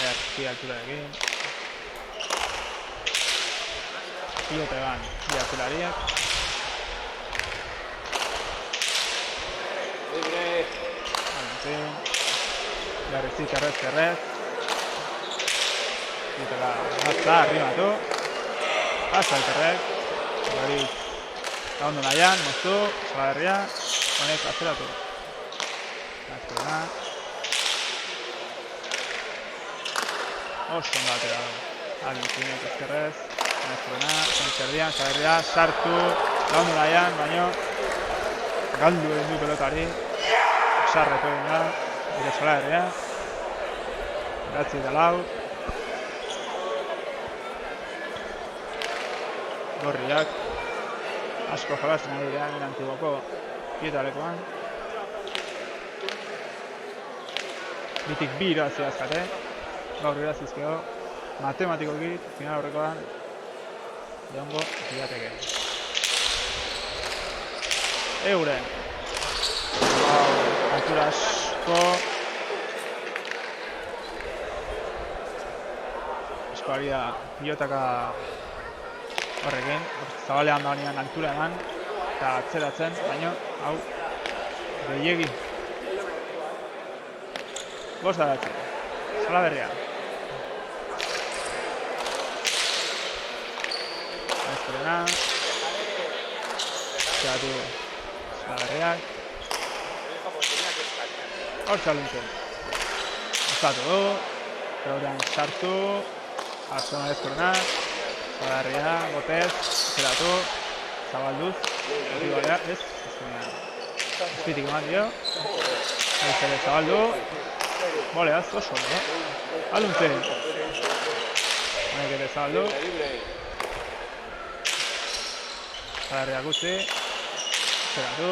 erki altura egin. Pilota eban, bi alturariak. Alentzin, berrizik errez. Pilotela gazta, arrimatu. Pasa Ikerrek, Berriz, ondo nahian, moztu, Salaberria, honek atzeratu. Maizkuna. Oso ondo atera da. Alunzinek ezkerrez, Maizkuna, Zerdian, Salaberria, sartu, laundu nahian, baino galdu egin du pelotari, sarretu egin da, eta Salaberria, Beratzi eta lau, Gorriak, asko jolasten ari dira, Antiguoko pietalekoan. Bitik bi irabazi azkate, gaur irabazizkeo, matematikoki, final horrekoan, joango zidateke. Euren, altura asko. Asko ari da pilotaka horrekin. Zabalean da honean altura eman. Eta atzeratzen, baina hau gehiegi. Bost daratze. Salaberria. Maizkorena. Zeratu Salaberriak. Hor txaluntzen. Ostatu du. Pelotan sartu. Arzo Maizkorena. Salaberria, botez. Zeratu. Zabalduz. Horrigolea, ez. Ezpitik eman dio. Ez ere zabaldu. Boleaz, oso ondo. Aluntzen. Honek ere zabaldu. Salaberria gutxi. Zeratu.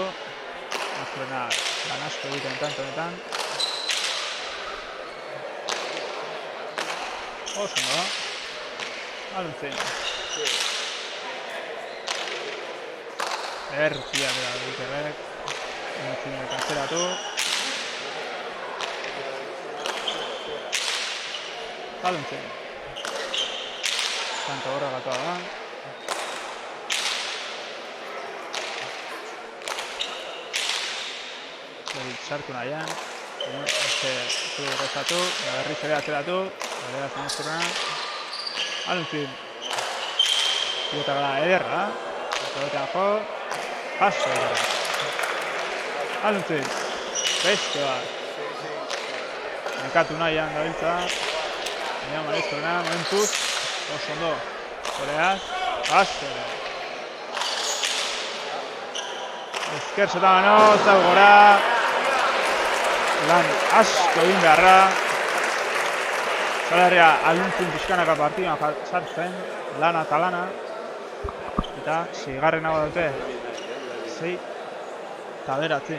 Maizkorena lan asko egiten tanto honetan. Oso ondo. Aluntzen. Ertia bera duterrek. Entzinek atzeratu. Aluntzen. Tanto horra gatoa da. Sartu nahian. Zu gozatu. Berriz ere atzeratu. Berriz Maizkorena. Aluntzen. Pilota gara ederra. Pelotean jo. Paso ederra. Aluntzen. Beste bat. Nekatu nahian gabiltza. Baina Maizkorena, momentuz. Oso ondo. Boleaz. Paso ederra. Ezker Sotamano, zau gora. Lan asko egin beharra. Salaberria aluntzen pixkanaka partiduan sartzen. Lana eta lana. Eta seigarren hau dute. 6-9.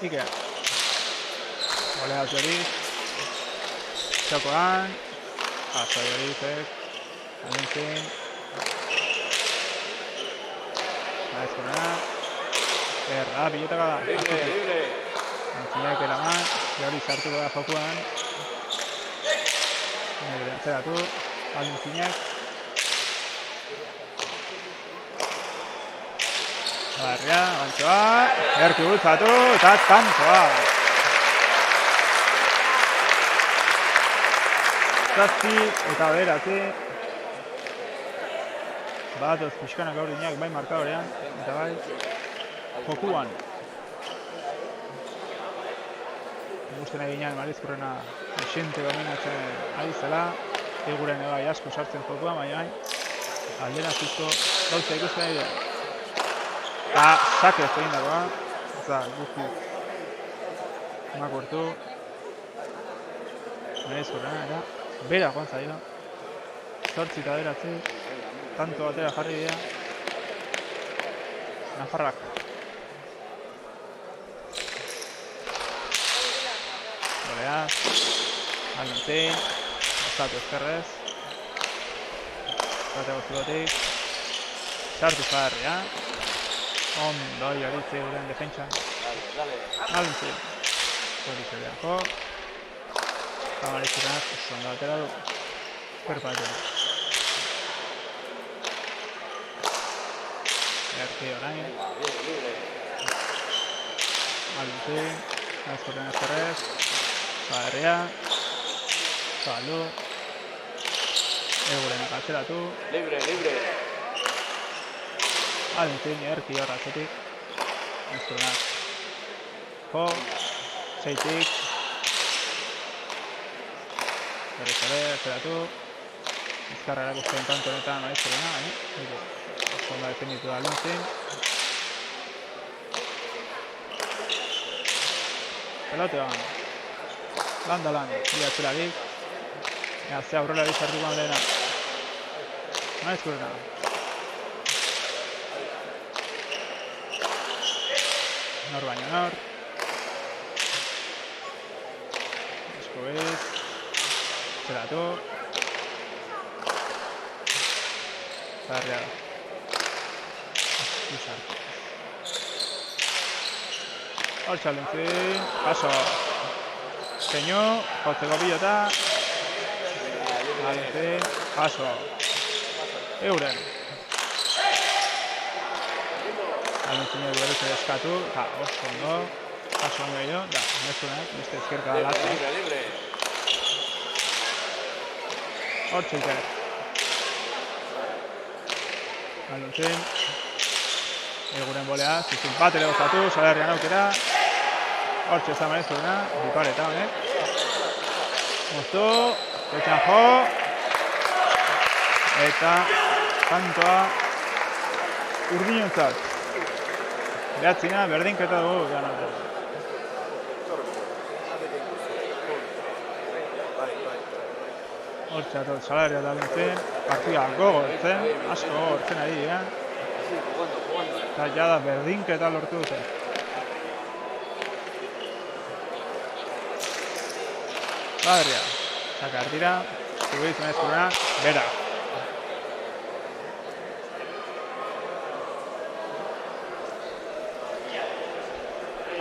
Iker. Boleaz Joriz. Txokoan. Azo Jorizek. Aluntzen. Maizkorena. Erra, pilotaka da. Entzinek eraman. Joriz hartuko da jokuan. Negre atzeratu. Alunzinek. Salaberria, gantzoa. Erki bultzatu eta tantoa. Zazpi eta bederatzi. Batoz pixkanak aurdinak bai markadorean eta bai jokuan. Gusten eginak Maizkorena esente dominatzen ari zela. Eguren bai asko sartzen jokuan, baina aldena zizko gauza ikusten ari da. Eta sake ez egin dagoa. Eta guzti makurtu. Maizkorena eta bera joan zaio. 8 eta 9. Tanto batera jarri dira. Nafarrak. Boleaz. Aluntzen. Ostatu ezkerrez. Bate guztikotik. Sartu Salaberria. Ondo Joritze guren defentsan. Aluntzen. Joritze beharko. Maizkorenak oso ondo atera du. Perpatera. Erki orain. Aluntzen. Maizkorena ezkerrez. Salaberria. Zabaldu. Egurenak atzeratu. Libre. Aluntzen, erki horra atzetik. Maizkorenak. Jo. Seitik. Berriz ere, atzeratu. Ezkarra erakusten tanto honetan Maizkorena, baina. Oso ondo defenditu da Aluntzen. Pelotean. Landa lan, bi atzelarik. Ze aurrela bizartuko lehena. Maizkorena. Nor baina nor. Eskobiz. Zeratu. Zaharria da. Izarko. Hor txalentzin, paso. Keinu, jotzeko pilota. Txalentzin, paso. Euren. Txalentzin edo berriz ere eskatu, eta oso ondo. Paso ondo gehiago, da, nezunak, beste ezkerka da latza. Hor txeiker. Txalentzin. Eguren bolea, zizun bat ere gozatu, Salerrian aukera. Hortxe ez da maizurena, bipareta honek. Moztu, etxan jo. Eta kantoa urdinontzat. Behatzina, berdinketa dugu, ganatu. Hortxe atot Salerria da bintzen, partida gogortzen, asko gogortzen ari dira. Eta jada berdinketa lortu dute. Salerria, sakar dira, zubitzen ezkurena, bera.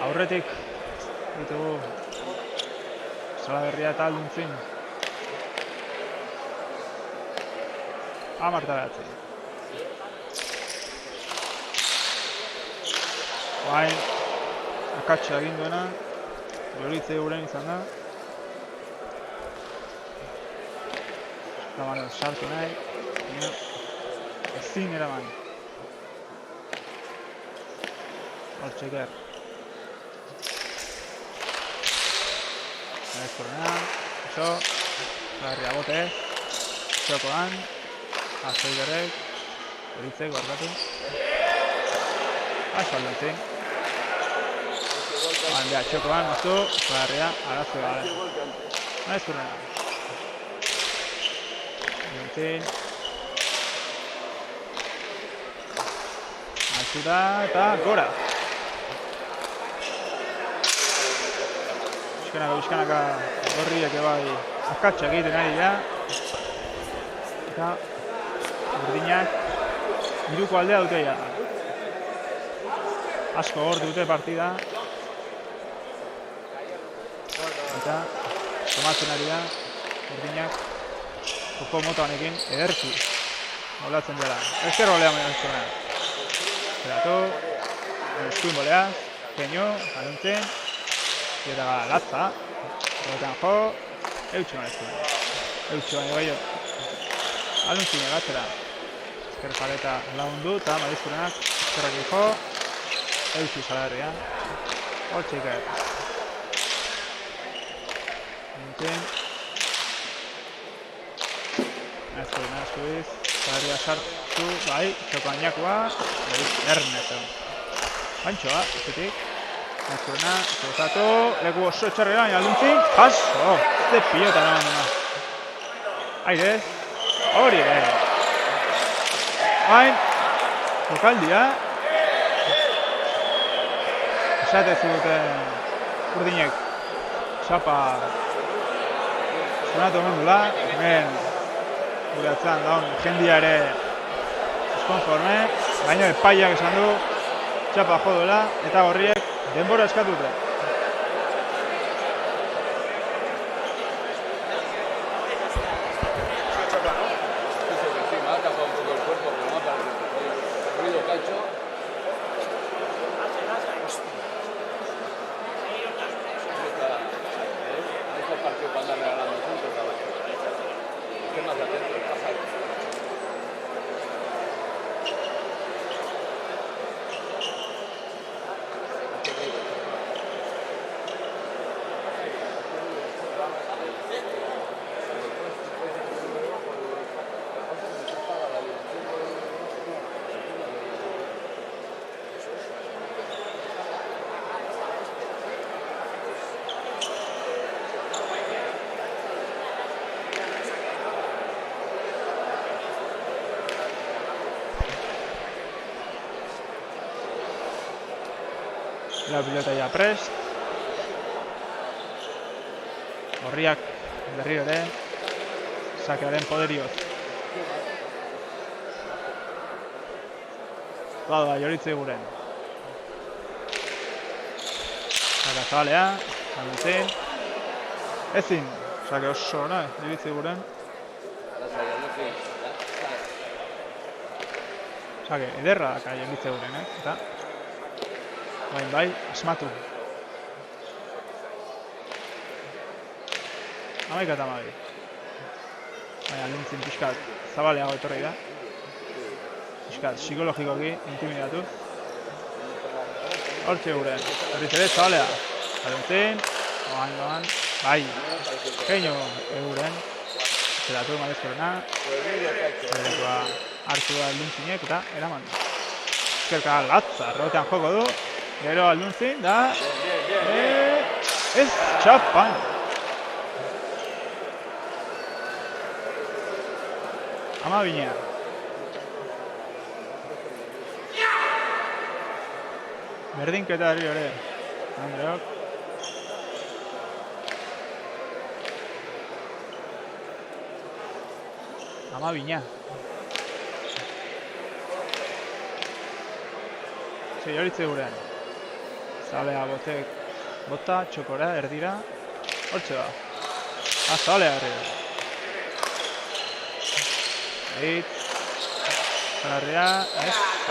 Aurretik ditugu Salerria eta Alduntzin. 10 behatzi. Oain, akatsa egin duena, Loritze guren izan da. Eta baina sartu nahi, ezin eraman. Hor txeker. Ezkorrenan, eso, Salerria botez, txokoan, Azoigerrek, Loritzek, barkatu. Asfaldantzin. Handea, txokoan, moztu, Salerria, arazo gara. Ezkorrenan. Loritzin. Altzuta eta gora. Bizkanaka gorriak ebai akatsak egiten ari dira. Eta urdinak hiruko aldea dute ja. Asko hor dute partida. Eta tomatzen ari da urdinak joko mota honekin ederki molatzen dela. Ezker bolea baina ezkorrean. Zeratu, eskuin bolea, keinu, aluntzen. Eta latza, horretan jo, eutxoan ezkorrean. Eutxoan egoio. Aluntzin egatzera. Ezker jareta lagundu eta maizkurenak ezkerrak jo. Eutxu Salerria. Hortxe iker. Aluntzin. Ezkorena zuiz. Salerria sartu, bai, txokoan jakua. Ernezen. Pantxoa, izetik. Ezkorena, zozatu, leku oso etxarrera, baina Aluntzin. Jaso! Ze pilota naman duna. Airez. Hori ere. Hain, jokaldia. Esatez duten urdinek txapa sonatu omen dula. Hemen gure atzean daun jendia ere eskonforme. Baina epaiak esan du txapa jo duela eta gorriek denbora eskatute. La pilota ja prest. Gorriak berriro ere sakearen poderioz. Doa, joritze guren. Saka zabalea, Aluntzin. Ezin, sake oso, no? Joritze guren. Sake, ederra daka joritze guren, Eta, bai, asmatu. Amaika eta amabi. Baina, Aluntzin pixkat zabaleago etorri da. Pixkat, psikologikoki, intimidatu. Hortxe guren, berriz ere zabalea. Aluntzin, doan, bai. Keino euren. Zeratu Marezkorena. Zeratua hartu da Aluntzinek eta eraman. Ezkerka latza, rebotean joko du. Gero Aluntzin da... Ez txapan. Ama binea. Berdinketa herri hori. Andreok. Ama binea. Joritze gurean. Zalea botek bota, txokora, erdira. Hortxe da. Zalea herri. Eitz. Zalarria.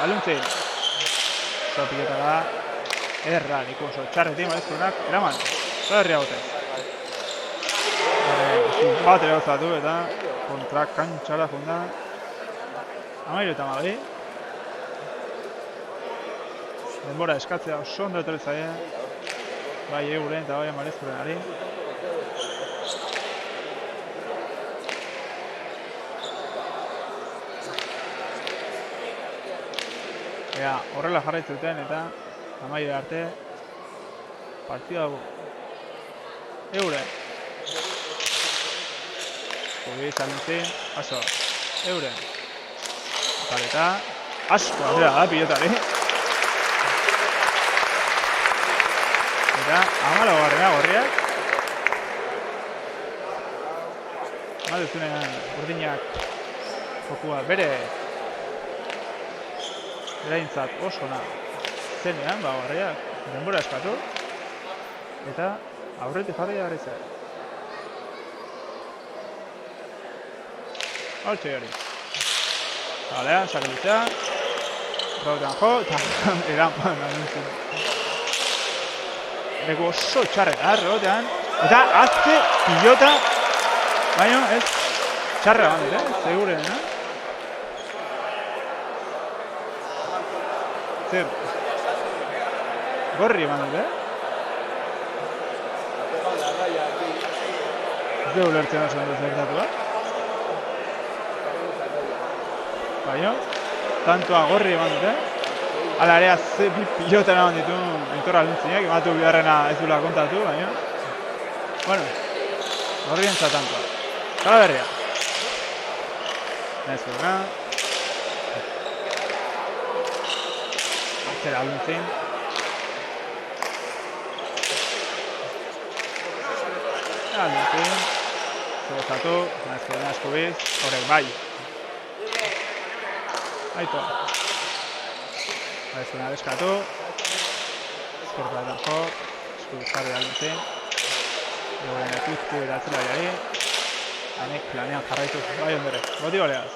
Aluntzin. Pilotara. Ederra, nik oso txarretik Marezkorrenak eraman. Zalarria botek. Bate gauzatu eta kontra kantxara funda. Amairu eta amabi. Denbora eskatzea oso ondo etorri zaie. Bai euren eta bai Marezkorrenari. Ea, horrela jarraitzuten eta amairu arte partida dugu. Euren. Kubiz Aluntzin, aso. Euren. Eta asko atera da pilotari. Eta amalagarrena gorriak. Maduzunean urdinak jokua bere eraintzat oso na zenean, gorriak denbora eskatu. Eta aurretik jarri jarri zen. Hortxe hori. Zalea, sakelutzea. Rotan jo, eta erampan Aluntzin. Ego oso txarrera, rebotean. Eta azte pilota. Baina ez txarra bandit, seguren, Zer. Gorri bandit, Ez dugu lertzen oso ondo zertatu, Baina, tantoa gorri eman dute. Hala ere, bi pilota eman ditu Aitor Aluntzinek, ematu biharrena ez dula kontatu, baina. Bueno, gorri entza tantoa. Zala berria. Marezkorrena. Atzera Aluntzin. Aluntzin. Zogozatu, Marezkorrena eskubiz, horrek bai. Aito. Marezkorrena deskatu. Ezkerretan jo. Eskubiz jarri Aluntzin. Euren ekuzku eta atzelariari. Hanek planean jarraitu bai ondore. Goti goleaz.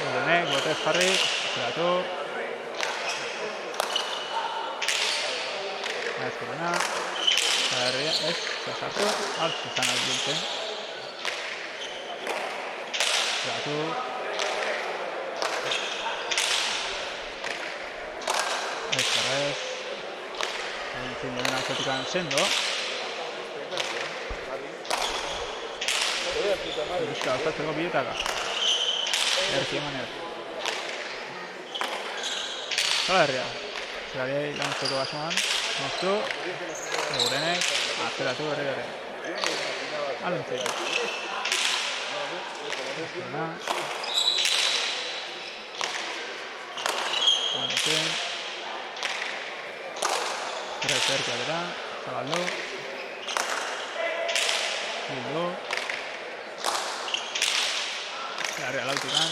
Eurenek, botez jarri. Zeratu. Marezkorrena. Zaharria, ez, zazartu. Hartz izan Aluntzin. Zeratu. Ez. Aluntzin duen atzetikan sendo. Euska, ostatzeko biletaka. Erki emaneak. Zala herria. Zerariai lantzeko basoan. Moztu. Eurenek. Atzeratu berri. Aluntzin. Aluntzin. Zerrezerki atera. Zabaldu. Bildu. Zerarria lautikan.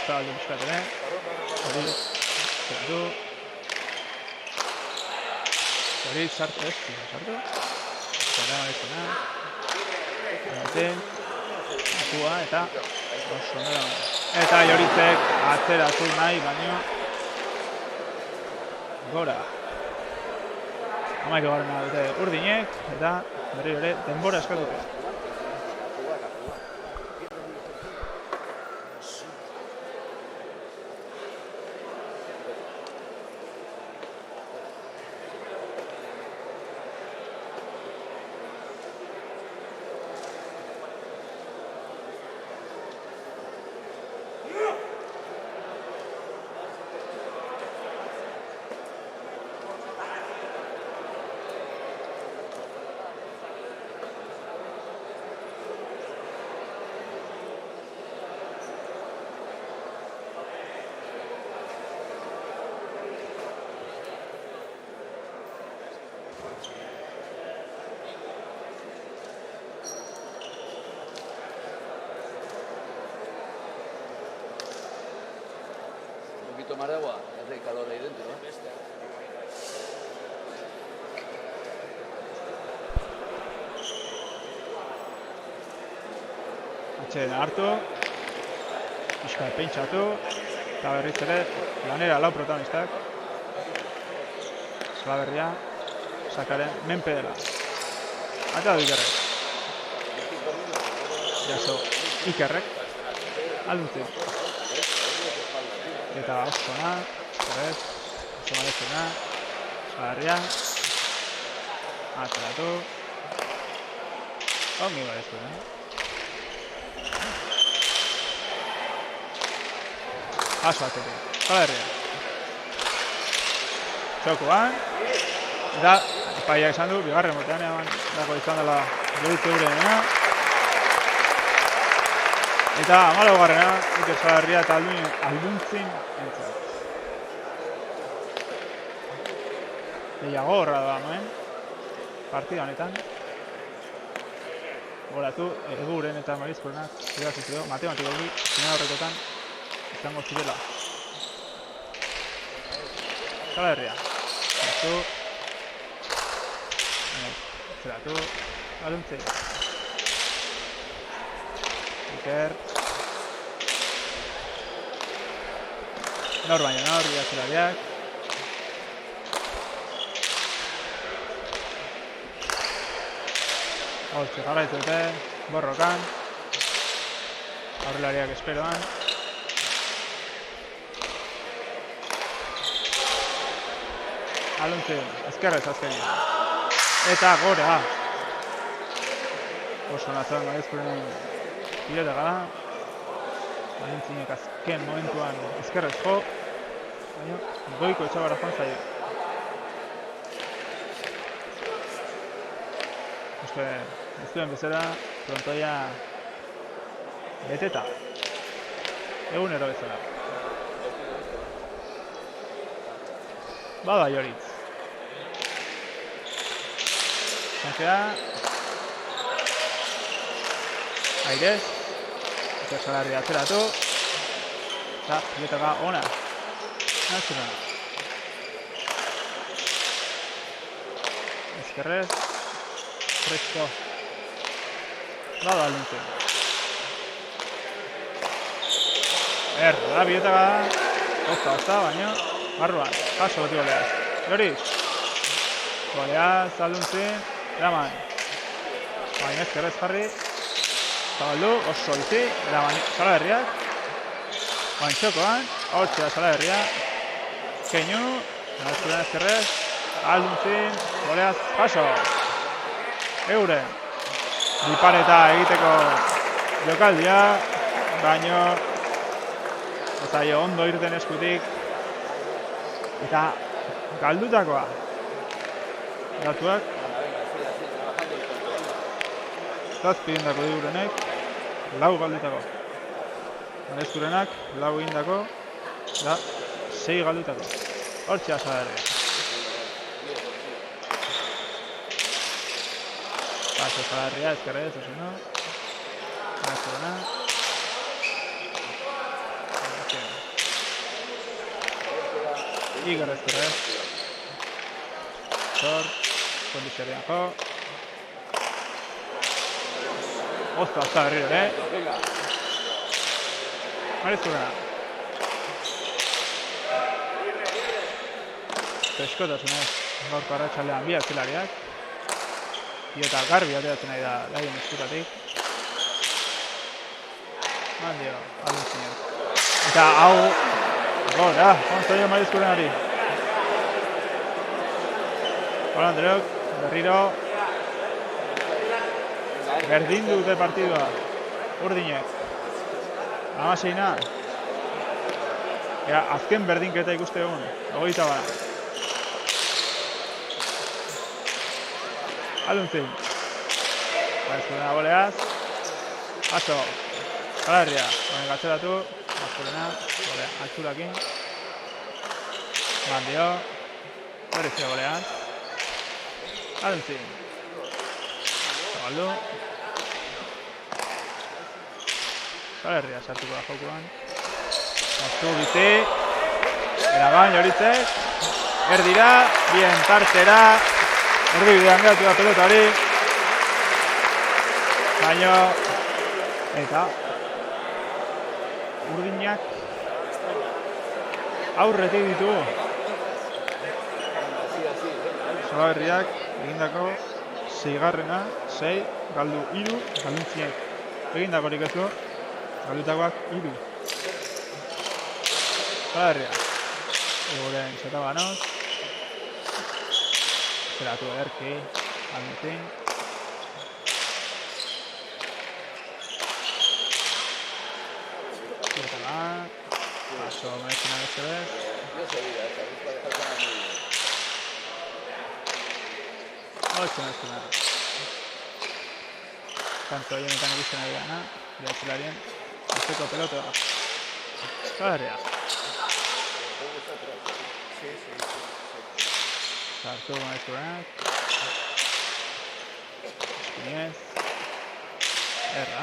zabaldu pixkat ere. Hori, zeratu. Hori sartu ez, sartu. Zara ezena. Anaten. Akua eta oso nera. Eta Joritzek atzeratu nahi, baino gora. Amaiko garena dute Urdinek, eta berriro ere denbora eskatuko. Tomar agua, hace calor ahí dentro, ¿no? Atxeden hartu, pixka pentsatu, eta berriz ere lanera lau protagonistak. Salaberria, sakaren menpe dela. Eta du Ikerrek. Jaso Ikerrek, alduntzi. Eta oskona, ez, oso marezena, Salaberria, atzeratu, ongi marezena. Paso atzetik, Salaberria. Txokoan, eta epaiak esan du, bigarren motean eman dako izan dela Joritze Urdenena. Eta 14garrena, Iker Salaberria eta Alduntzin entzat. Gehiago horra da hemen, partida honetan. Goratu, Eguren eta Marizkorenak irazitu du, matematikoki, final horrekotan izango zirela. Salaberria. Zeratu, Alduntzi. Iker. Nor baina nor, Iazelabiak. Hortze jarraitu dute, borrokan. Aurrelariak esperoan. Alduntzi, ezkerrez azkenean. Eta gora. Oso nazoan Marizkurenen pilota gara. Aldunzinek azken momentuan ezkerrez jo. Baina goiko etxabara joan zaio. Uste, ez duen bezala, frontoia beteta. Egunero bezala. Bada Joritz. Zankea. Airez. Iker Salaberria atzeratu. Eta pilotaka ona. Nazuna. Ezkerrez. Fresco. Bada Alduntzen. Da pilotaka. Ozta, baina. Barruan. Paso beti goleaz. Joritz. Goleaz Alduntzen. Eraman. Baina ezkerrez jarri. Zabaldu, oso bizi. Eraman Salaberriak. Bantxokoan. Hortzea Salaberria. Keinu. Nazkuren ezkerrez. Alduntzin. Goleaz paso. Euren. Bipareta egiteko jokaldia. Baino. Ezaio ondo irten eskutik. Eta galdutakoa. Datuak. Zazpi egindako Egurenek, 4 galdutako. Marizkurrenak, 4 egindako, da 6 galdutako. Hortxea Salaberria. Paso Salaberria, ezkerrez, oso no. Marizkurrena. Iker Ezkerrez. Zor, kondizioarian jo. Ozta azta berriro, Venga. Marezkurena. Peskotasunez, gaurko arratsaldean bi atzelariak. Eta garbi ateratzen nahi da laien eskutatik. Handio, alun zinez. Eta hau, gora, onzaio Marezkurenari. Hola, Andreok, berriro. Berdin dute partidua. Urdinek. Amaseina. Azken berdinketa ikuste egun. 21 bara. Aluntzin. Marezkurena boleaz. Aso. Galarria. Honek atzeratu. Marezkurena. Bolea. Altxurakin. Mandio. Berezia boleaz. Aluntzin. Zabaldu. Galarria sartuko da jokuan. Maztu bizi. Eraban joritzek. Erdira. Bien tartera. Erdi bidean geratu da pelota hori. Baina. Eta. Urdinak. Aurretik ditugu. Zoraberriak egindako 6. 6, galdu 3, galuntziek egindakorik ez du, galdutakoak 3. Zoraberria. Egoren Zotabanoz. Zeratu ederki, aldutin. Zertala. Paso merezina beste bez. Yo sabía, esa vez para dejar muy bien. 8 merezina. Tanto honetan ikusten ari gana, behatzelarien. Azteko pelota. Zoraberria. Sartu Marezkurenak. Espinez. Erra.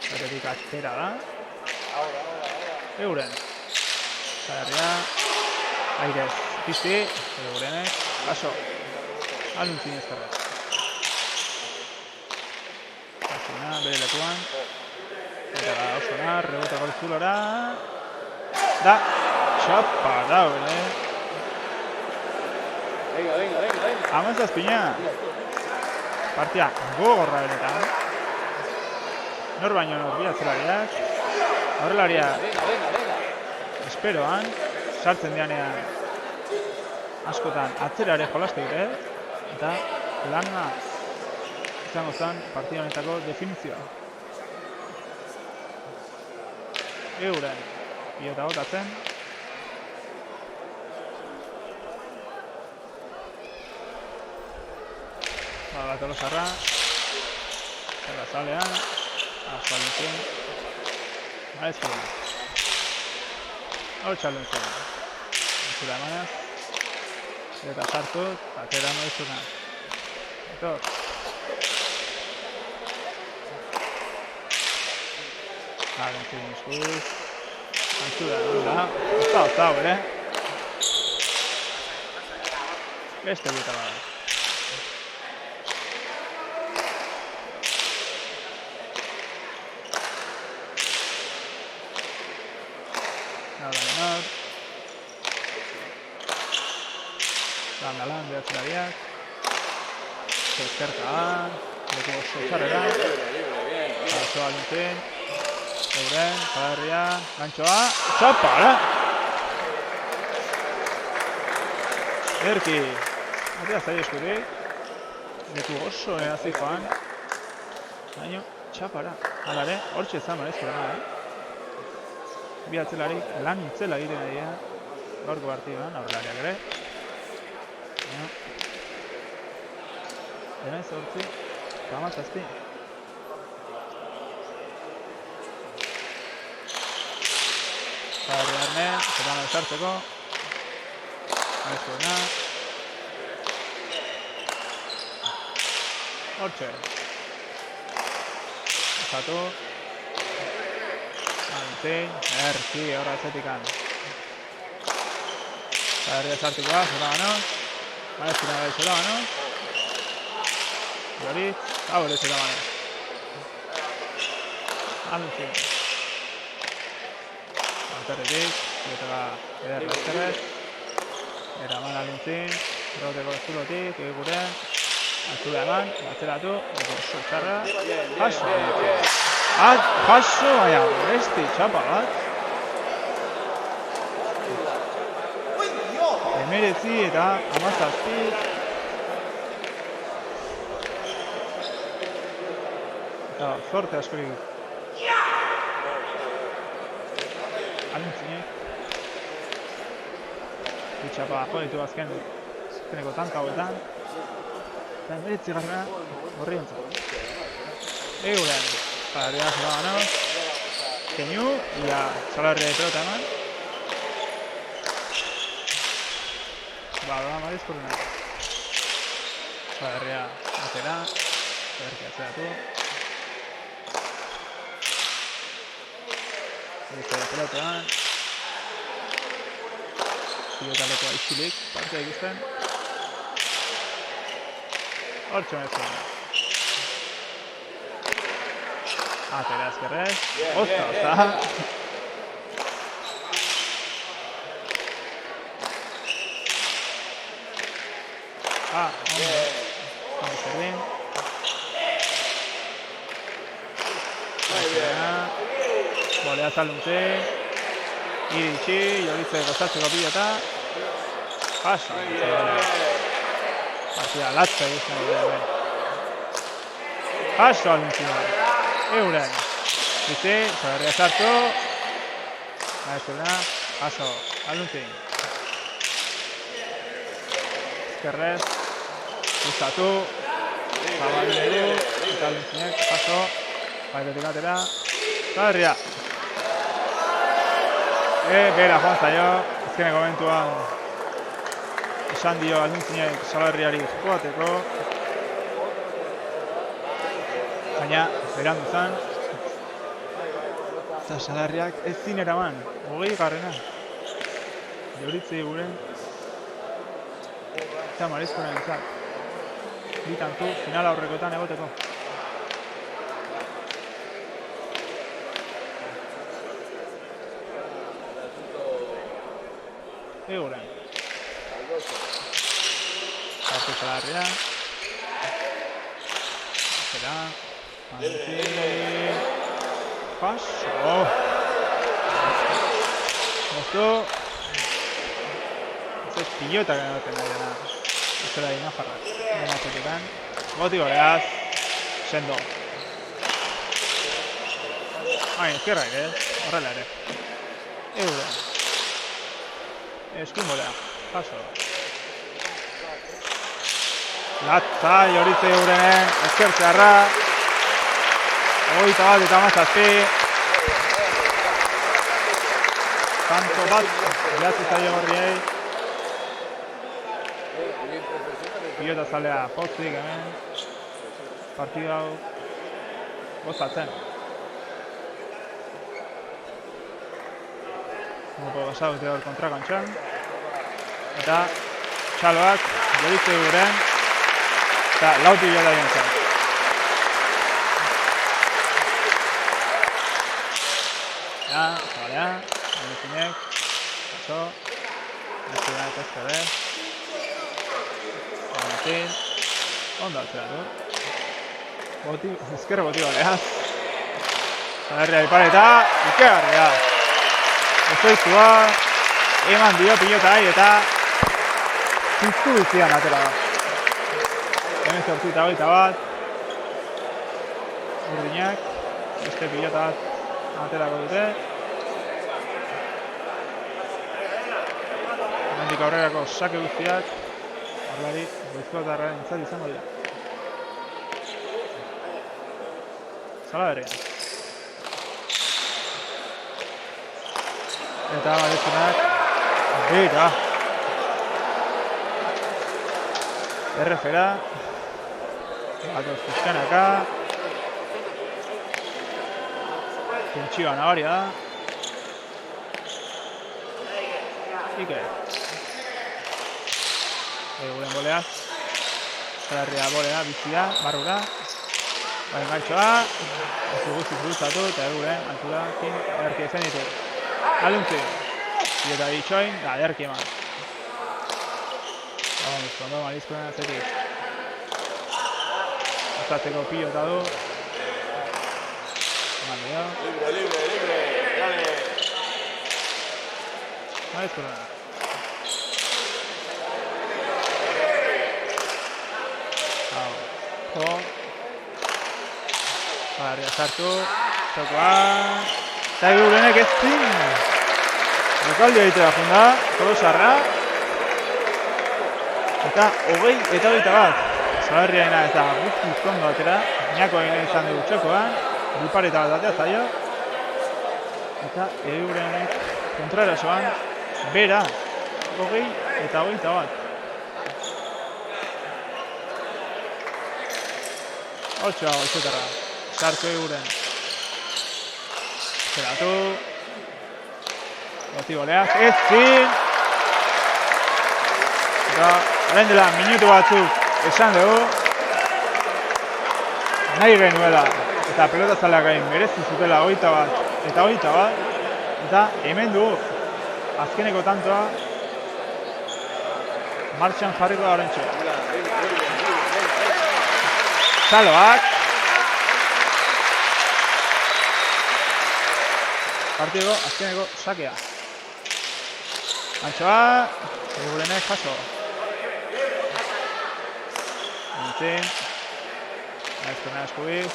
Zatetik atera da. Euren. Zalarria. Airez. Pizti. Eurenek. Aso. Aluntzin ezkerrez. Azuna, bere lekuan. Eta da, osona, rebotako zulora. Da. Txapa da, bere. Venga. Amazazpina. Partia gogorra benetan. Nor baino nor bi atzelariak. Aurrelaria Venga. esperoan. Sartzen dianean askotan atzerare jolastu dute. Eta lana izango zen partida honetako definizioa. Euren pilota botatzen. Batolosarra. Zerra zalean. Azualintzen. Marezkurena. Hor txalintzen. Zura emanaz. Eta sartu. Atera Marezkurena. Etor. Agentzin eskuz. Antzura. Ozta, bere. Beste bieta bada. Landalan behatzelariak. Ezkerka. Leku oso txarrera. Paso aluntzen. Euren, Zalarria, gantxoa. Txapara! Erki. Atea zai eskurik. Leku oso erazi joan. Baina, txapara. Alare, hortxe ezan Marezkurena, Bi atzelarik lan itzela egiten dira. Gaurko partiduan, aurrelariak ere. Hemen zortzi, kamazazpi. Zaharri arne, zetan esartzeko. Marezkurena. Hortxe. Osatu. Antzin, erki, horra etxetikan. Zaberria sartuko da, zela gano. Maezkuna bai zela gano. Joritz, hau ere zela gano. Aluntzin. Alperretik, pilotaka ederra ezkerrez. Eta eman Aluntzin, erroteko zulotik, egure. Azule eman, batzeratu, eta txarra. Jaso. Jaso, baina, besti txapa bat. Emeretzi eta amazazpi. Eta zorte askorik. Aluntzinek. Txapa joditu azkeneko tanka hauetan. Eta emeretzi garra horri ontzat. Euren, Zaberria zela gano. Keinu, ia Zaberria de pelota eman. Bada marizkoruna. Zaberria atera. Zaberria atzeratu. Eta pelotean. Pilotaleko aixilik, partia ikusten. Hortxo mezuen. Atera ezkerrez. Osta. Ondo. Ondo zerrin. Bolea Zaluntzin. Iritsi, Joritze gozatzeko pilota. Jaso. Partida latza egiten dut. Jaso Aluntzin. Euren. Bizi, Zaberria sartu. Maezkuna. Jaso. Aluntzin. Ezkerrez. Gustatu. Zabaldu du. Eta Aluntzinek. Jaso. Bairetik atera. Zaberria. Bera joan zaio, azkeneko momentuan esan dio Aluntzinek Zaberriari joateko. Baina, berandu zen. Eta Zaberriak ez zin eraman, 20 garrena. Joritzei guren. Eta marizkoren entzat. Bitantu, final aurrekotan egoteko. Euren. Sartu Zaberria. Zera. Aluntzin. Paso. Moztu. Ez pilota ganoten nahi dena. Ez zela dina jarra. Dena zetetan. Goti goleaz. Sendo. Ezkerra ere. Horrela ere. Euren. Eskin bolea, jaso. Latza, Joritze Eurenen, ezkertzearra. 21 eta 17. Tanto bat, jatzi zaio gorriei. Pilota zalea potzik hemen. Partidu hau gozatzen. Muko gazau hor kontrakantxan. Eta txaloak Joritze Euren. Eta lauti bila jontzen. Ja, zabalea. Aluntzinek. Jaso. Ezkerra eta ezkerrez. Aluntzin. Ondo atzeratu. Ezkerra boti baleaz. Zaberria ipareta. Ikegarria. Ezoiztua, eman dio pilotai eta ziztu bizian atera bat. Hemen zortzita goita bat. Urdinak, beste pilota bat aterako dute. Hemendik aurrerako sake guztiak, horlari goizkotarraren entzat izango dira. Zaberria. Eta Maezkunak bera. Errefera. Batoz pizkanaka. Tentsioa nabaria da. Ike. Guren bolea. Zalarria bolea, bizia, barrura. Bai, martxoa. Ez guztiz guztatu, eta Guren alturakin ederki ezen ditu. Aluntzi. Eta ditxoin, da, ederki eman. Vamos, kondo, Marizkoren atzetik. Azatzeko pilota du. Eman dio. Libre, dale. Marizkoren. Jo. Zalarria sartu. Zokoan. Eta Gurenek ez zin. Rekaldia egitea junda. Tolosarra. Eta 20 eta 21. Zalarriaena eta guztiz kondo atera. Niako egin izan dugu txokoan. Bipareta bat atea zaio. Eta Gurenek kontrarasoan. Bera. 20 eta 21. Otsoa, otxotarra. Sartu Guren. Zeratu. Goti goleak. Ez zin. Eta orain dela minutu batzuk esan dugu. Nahi genuela. Eta pelota zaleak gain merezi zutela 21 eta 21. Eta hemen dugu. Azkeneko tantoa. Martxan jarriko da horrentxe. Txaloak. Partido azkeneko sakea. Antxoa. Gurenek jaso. Antzin. Aizkorena eskubiz.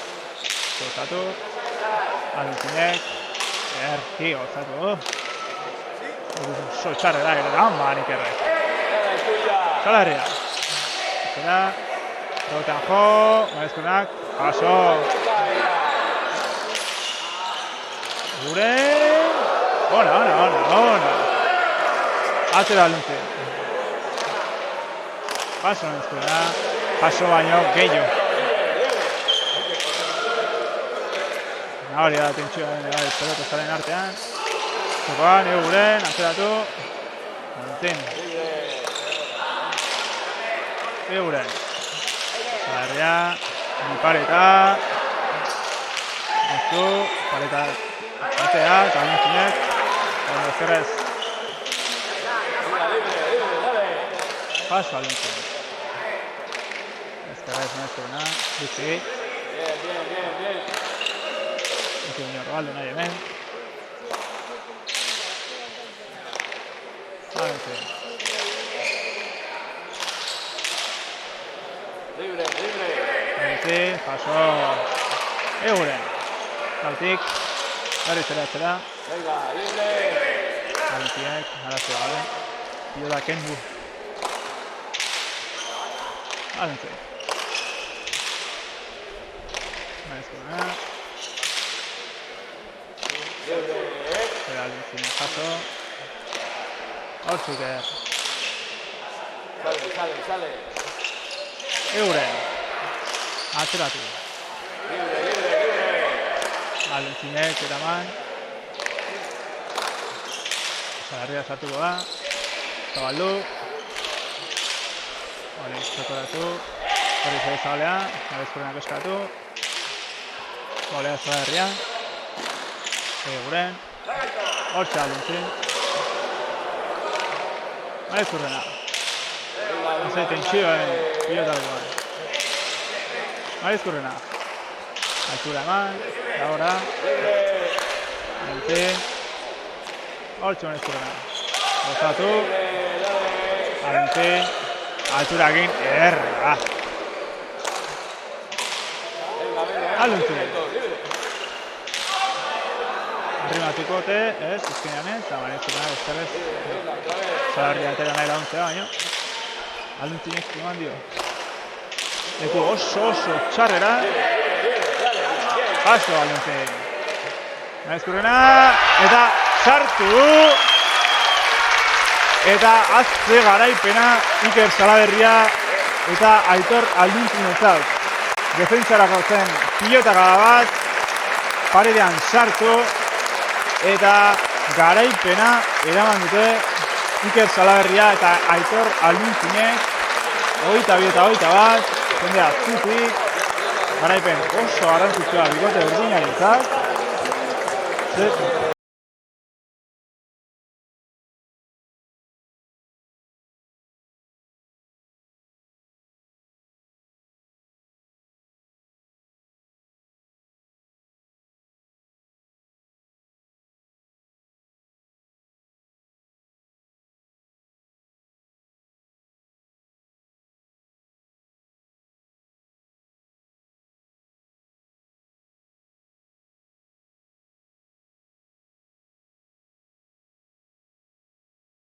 Gozatu. Alintzinek. Erki gozatu. Oso txarre da, eta nik erre. Zalarria. Zera. Rotan jo, Marizkorenak, jaso. Guren. Ona. Atera aluntzi. Paso Marizkorenak, paso baino gehiago. Nabari da tentsioa den pelota zaren artean. Zokoan, Guren, atzeratu. Aluntzi. Guren. Zalarria, bipareta. Eztu, pareta atea, eta alintzinek. Ondo zerrez. Paso alintzinek. Ezkerrez Marizkorena, bizi. Bien. Bizi inor galdu nahi hemen. Alintzinek. Libre. Alintzi, paso. Guren. Galtik. Zera. Venga, libre. Alintzinek, arazio gabe. Pilola kendu. Alintzi. Marizkorena. Zera Alintzinek jaso. Hortzik Sale. Guren. Atzeratu. Libre. Alintzinek eraman. Zalarria sartuko da. Zabaldu. Hori, zekoratu. Hori zede zabalea. Marizkorenak eskatu. Zabalea Zalarria. Guren. Hortza Alintzin. Marizkorena. Hazai tentsioen pilotarekoan. Marizkorena. Altura eman. Ahora. Alintzin. Hortza Marizkorena. Gozatu. Alintzin. Altura egin. Erra. Alintzin. Arrimatukote, ez, izkenean ez, eta Marizkorena ezkerrez. Zalarria atera nahi launtzea, baina. Alintzinek eman dio. Leku oso txarrera. Paso Alintzin. Marizkorena, eta sartu. Eta azte garaipena Iker Salaberria eta Aitor Alintzinetzat. Defentsara gauzen pilotaka bat, paredean sartu, eta garaipena eraman dute Iker Salaberria eta Aitor Alintzinek. 22 eta 21, jendea zutik, garaipen oso garrantzitsua bikote urdinarentzat.